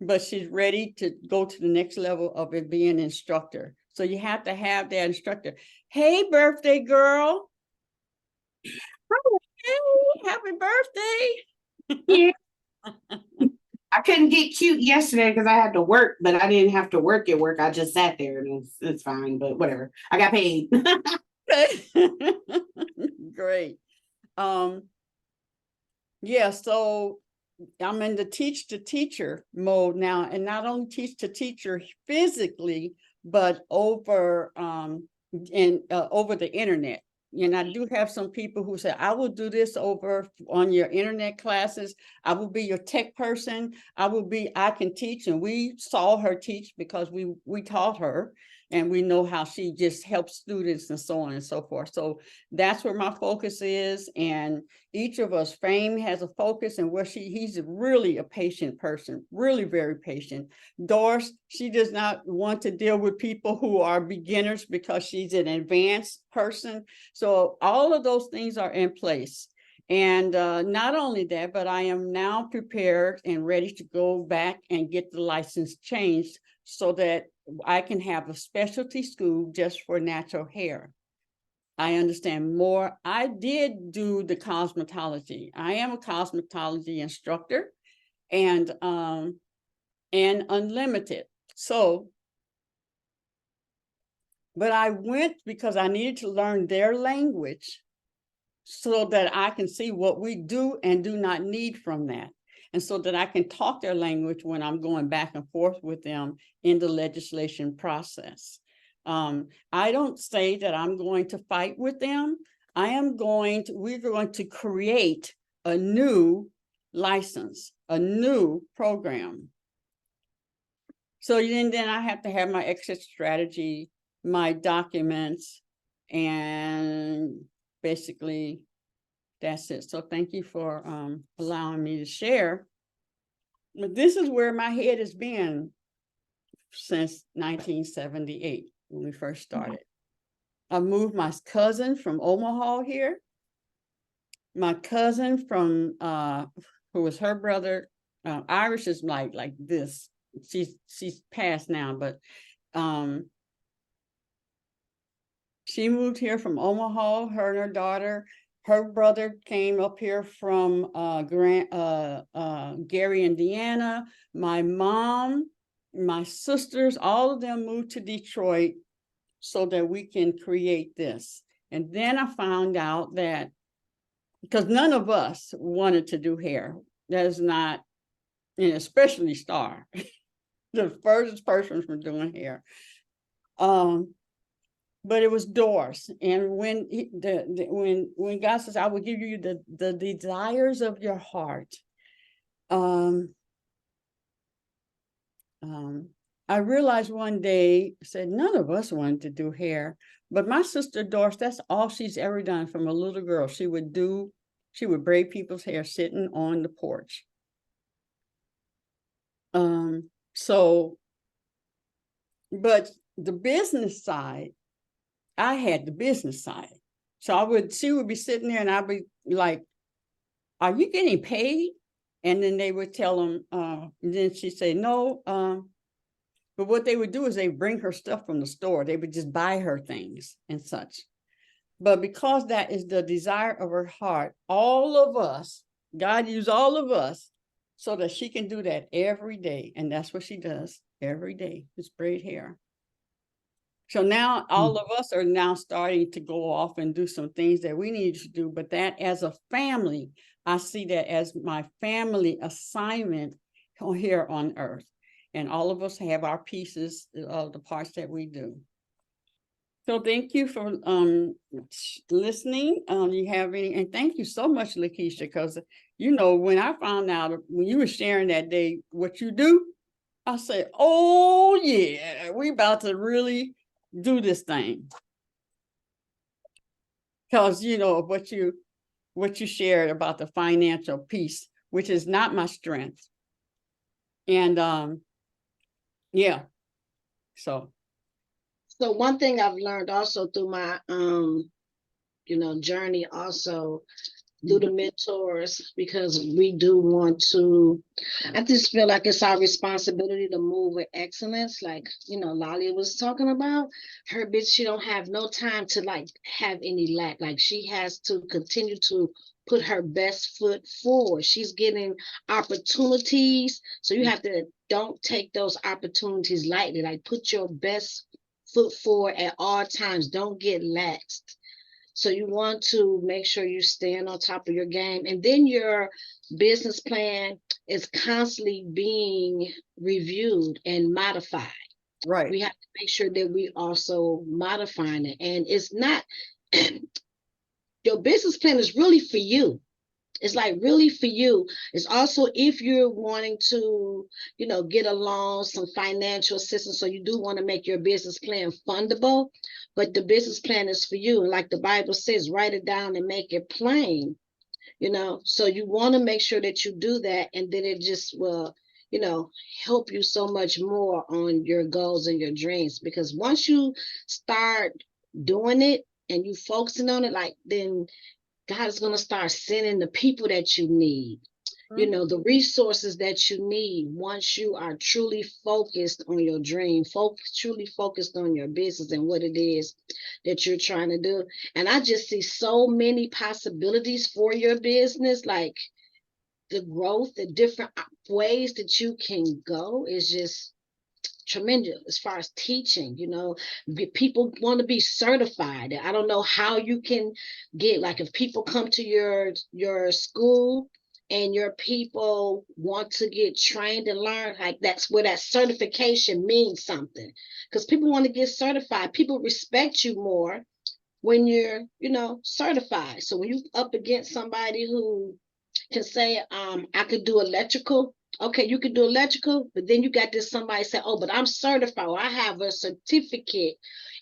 But she's ready to go to the next level of it being an instructor. So you have to have that instructor. Hey, birthday girl. Hey, happy birthday. Yeah. I couldn't get cute yesterday because I had to work, but I didn't have to work at work. I just sat there and it's fine, but whatever. I got paid. Great. Yeah, so I'm in the teach to teacher mode now, and not only teach to teacher physically, but over over the internet. And I do have some people who say, I will do this over on your internet classes. I will be your tech person. I can teach. And we saw her teach because we taught her and we know how she just helps students and so on and so forth. So that's where my focus is. And each of us, Fame has a focus and where he's really a patient person, really very patient. Doris, she does not want to deal with people who are beginners because she's an advanced person. So all of those things are in place. And not only that, but I am now prepared and ready to go back and get the license changed so that I can have a specialty school just for natural hair. I understand more. I did do the cosmetology. I am a cosmetology instructor and unlimited. So, but I went because I needed to learn their language so that I can see what we do and do not need from that. And so that I can talk their language when I'm going back and forth with them in the legislation process. I don't say that I'm going to fight with them. We're going to create a new license, a new program. So then I have to have my exit strategy, my documents, and basically that's it. So thank you for allowing me to share. But this is where my head has been since 1978 when we first started. I moved my cousin from Omaha here. My cousin from who was her brother. Irish is like this. She's passed now, but she moved here from Omaha, her and her daughter. Her brother came up here from Gary, Indiana. My mom, my sisters, all of them moved to Detroit so that we can create this. And then I found out that, because none of us wanted to do hair. That is not, and especially Star, the furthest person from doing hair. But it was Doris. And when when God says, I will give you the desires of your heart, I realized one day, said none of us wanted to do hair, but my sister Doris, that's all she's ever done from a little girl. She would braid people's hair sitting on the porch. So, but the business side, I had the business side. So she would be sitting there and I'd be like, are you getting paid? And then they would tell them, then she'd say, no. But what they would do is they bring her stuff from the store. They would just buy her things and such. But because that is the desire of her heart, all of us, God used all of us so that she can do that every day. And that's what she does every day, is braid hair. So now all of us are now starting to go off and do some things that we need to do. But that as a family, I see that as my family assignment here on earth. And all of us have our pieces of the parts that we do. So thank you for listening. You have any, and thank you so much, Lakeisha, because you know, when I found out when you were sharing that day what you do, I said, oh yeah, we about to really do this thing. Because you know what you shared about the financial piece, which is not my strength. And yeah. So one thing I've learned also through my journey, also through the mentors, because we do want to, I just feel like it's our responsibility to move with excellence. Like, Lolly was talking about her bitch, she don't have no time to like have any lack. Like she has to continue to put her best foot forward. She's getting opportunities. So you have to don't take those opportunities lightly. Like put your best foot forward at all times. Don't get laxed. So you want to make sure you stand on top of your game. And then your business plan is constantly being reviewed and modified. right. We have to make sure that we also modifying it. And it's not, your business plan is really for you. It's like really for you. It's also if you're wanting to, get a loan, some financial assistance. So you do want to make your business plan fundable, but the business plan is for you. And like the Bible says, write it down and make it plain, So you want to make sure that you do that. And then it just will, help you so much more on your goals and your dreams. Because once you start doing it and you focusing on it, like then God is going to start sending the people that you need, the resources that you need once you are truly focused on your dream, truly focused on your business and what it is that you're trying to do. And I just see so many possibilities for your business, like the growth, the different ways that you can go is just tremendous as far as teaching. People want to be certified. I don't know how you can get, like, if people come to your school and your people want to get trained and learn, like that's where that certification means something, because people want to get certified. People respect you more when you're certified. So when you up against somebody who can say, I could do electrical. Okay, you can do electrical, but then you got this somebody say, oh, but I'm certified, or I have a certificate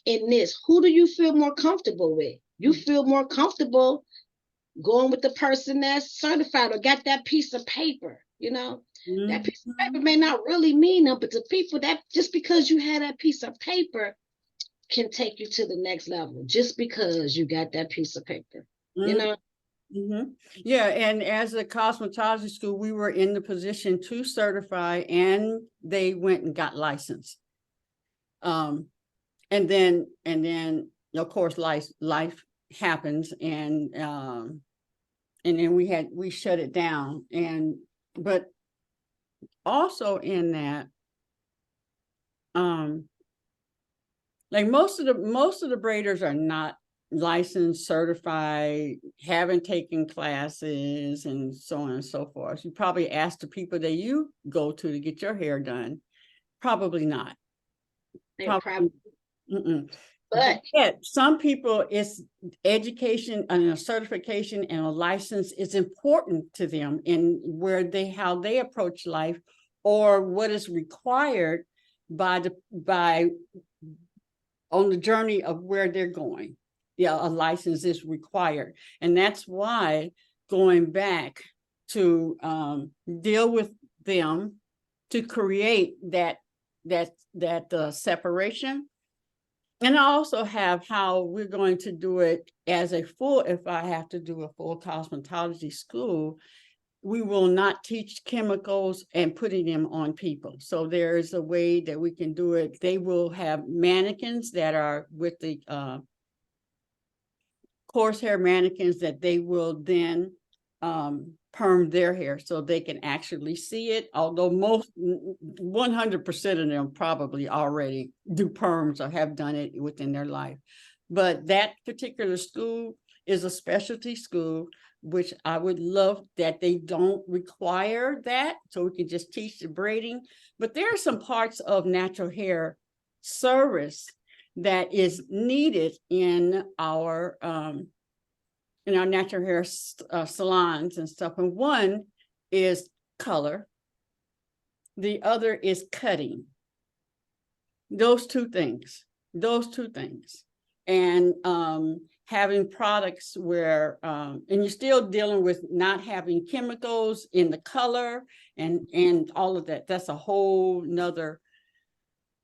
in this. Who do you feel more comfortable with? You feel more comfortable going with the person that's certified or got that piece of paper, That piece of paper may not really mean nothing, but the people that just because you had that piece of paper can take you to the next level just because you got that piece of paper, Yeah, and as a cosmetology school, we were in the position to certify, and they went and got licensed. And then of course life happens, and then we shut it down. But also in that, like most of the braiders are not licensed, certified, haven't taken classes, and so on and so forth. You probably ask the people that you go to get your hair done. Probably not. Probably. But some people, it's education and a certification and a license is important to them in how they approach life, or what is required by on the journey of where they're going. Yeah, a license is required. And that's why going back to deal with them to create that separation, And I also have how we're going to do it as a full, if I have to do a full cosmetology school, we will not teach chemicals and putting them on people. So there is a way that we can do it. They will have mannequins that are with the coarse hair mannequins that they will then perm their hair so they can actually see it. Although most 100% of them probably already do perms or have done it within their life. But that particular school is a specialty school, which I would love that they don't require that, so we can just teach the braiding. But there are some parts of natural hair service that is needed in our natural hair salons and stuff. And one is color. The other is cutting. Those two things. And having products where, and you're still dealing with not having chemicals in the color and all of that. That's a whole nother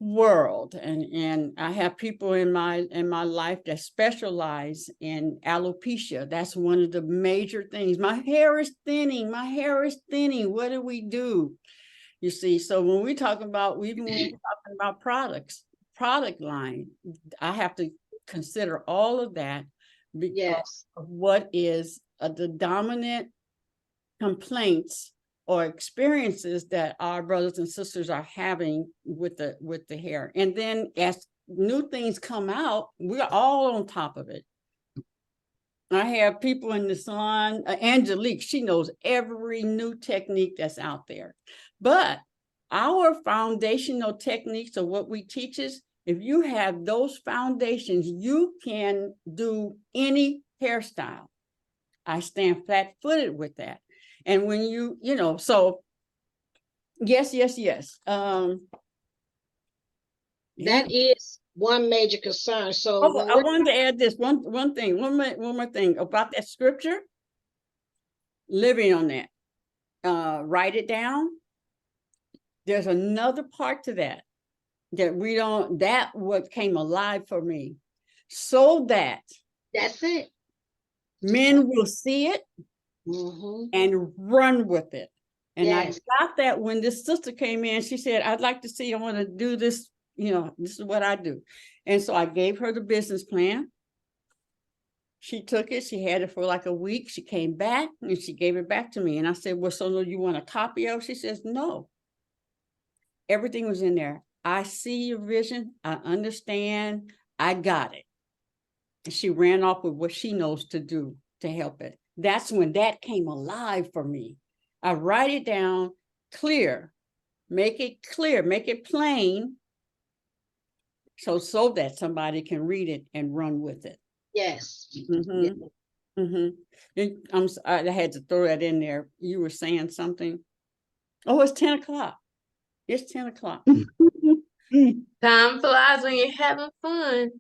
world. And I have people in my life that specialize in alopecia. That's one of the major things. My hair is thinning. What do we do? You see, so when we talk about, even when we're talking about product line, I have to consider all of that because of what is the dominant complaints or experiences that our brothers and sisters are having with the hair. And then as new things come out, we're all on top of it. I have people in the salon, Angelique, she knows every new technique that's out there. But our foundational techniques of what we teach is, if you have those foundations, you can do any hairstyle. I stand flat-footed with that. And when so yes. That is one major concern. So I wanted to add this one more thing about that scripture. Living on that, write it down. There's another part to that we don't. That what came alive for me, so that that's it. Men will see it and run with it. And I got that when this sister came in. She said, "I'd like to see. I want to do this. This is what I do." And so I gave her the business plan. She took it. She had it for like a week. She came back and she gave it back to me. And I said, "Well, so you want a copy of it?" She says, "No. Everything was in there. I see your vision. I understand. I got it." And she ran off with what she knows to do to help it. That's when that came alive for me. I write it down clear, make it clear, make it plain, so that somebody can read it and run with it. Yes. I'm sorry, I had to throw that in there. You were saying something. Oh, it's 10 o'clock. It's 10 o'clock. Time flies when you're having fun.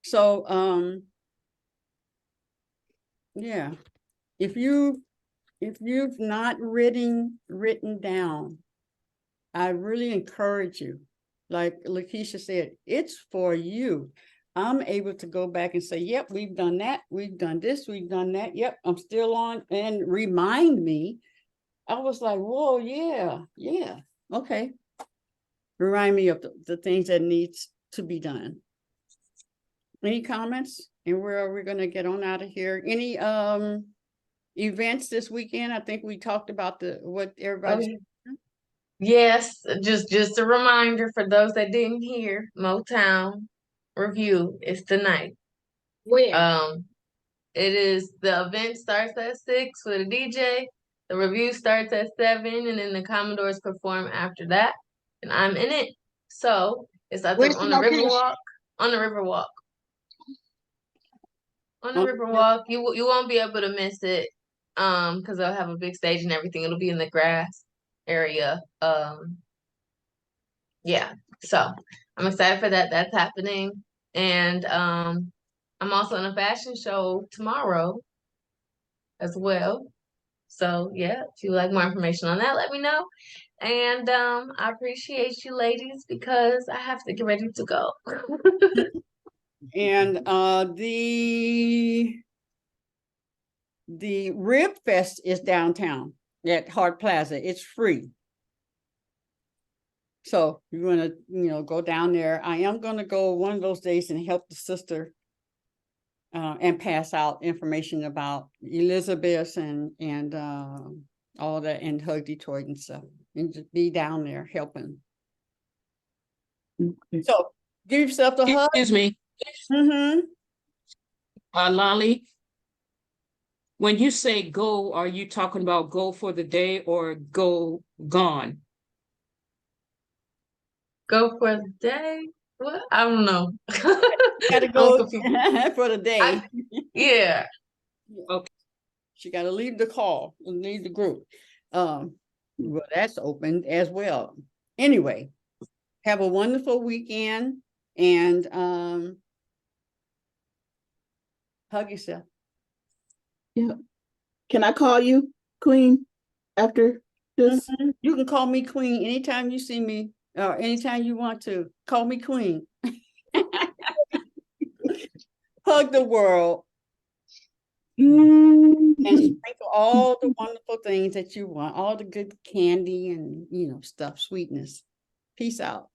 So, yeah, if you've not written down, I really encourage you. Like Lakeisha said, it's for you. I'm able to go back and say, "Yep, we've done that. We've done this. We've done that. Yep, I'm still on." And remind me. I was like, "Whoa, yeah. Okay." Remind me of the things that needs to be done. Any comments? And where are we going to get on out of here? Any events this weekend? I think we talked about what everybody's. Yes, just a reminder for those that didn't hear, Motown Review is tonight. Where? It is, the event starts at 6 with a DJ. The review starts at 7, and then the Commodores perform after that. And I'm in it. So it's on the Riverwalk. On the Riverwalk. On the Riverwalk. You won't be able to miss it. Because they'll have a big stage and everything. It'll be in the grass area. Yeah. So I'm excited for that. That's happening. And I'm also in a fashion show tomorrow as well. So yeah, if you would like more information on that, let me know. And I appreciate you ladies because I have to get ready to go. And the Rib Fest is downtown at Hart Plaza. It's free. So you're gonna, go down there. I am gonna go one of those days and help the sister and pass out information about Elizabeth and all that, and Hug Detroit and stuff, and just be down there helping. Okay. So give yourself the hug. Excuse me, Mm-hmm. Lolly. When you say go, are you talking about go for the day or go gone? Go for the day? What? I don't know. Gotta I'm go confused. for the day. Yeah. Okay. She got to leave the call and leave the group. Well, that's open as well. Anyway, have a wonderful weekend and hug yourself. Yeah. Can I call you, Queen, after this? Mhm. You can call me Queen anytime you see me or anytime you want to. Call me Queen. Hug the world and sprinkle all the wonderful things that you want, all the good candy and stuff, sweetness. Peace out.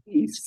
Peace.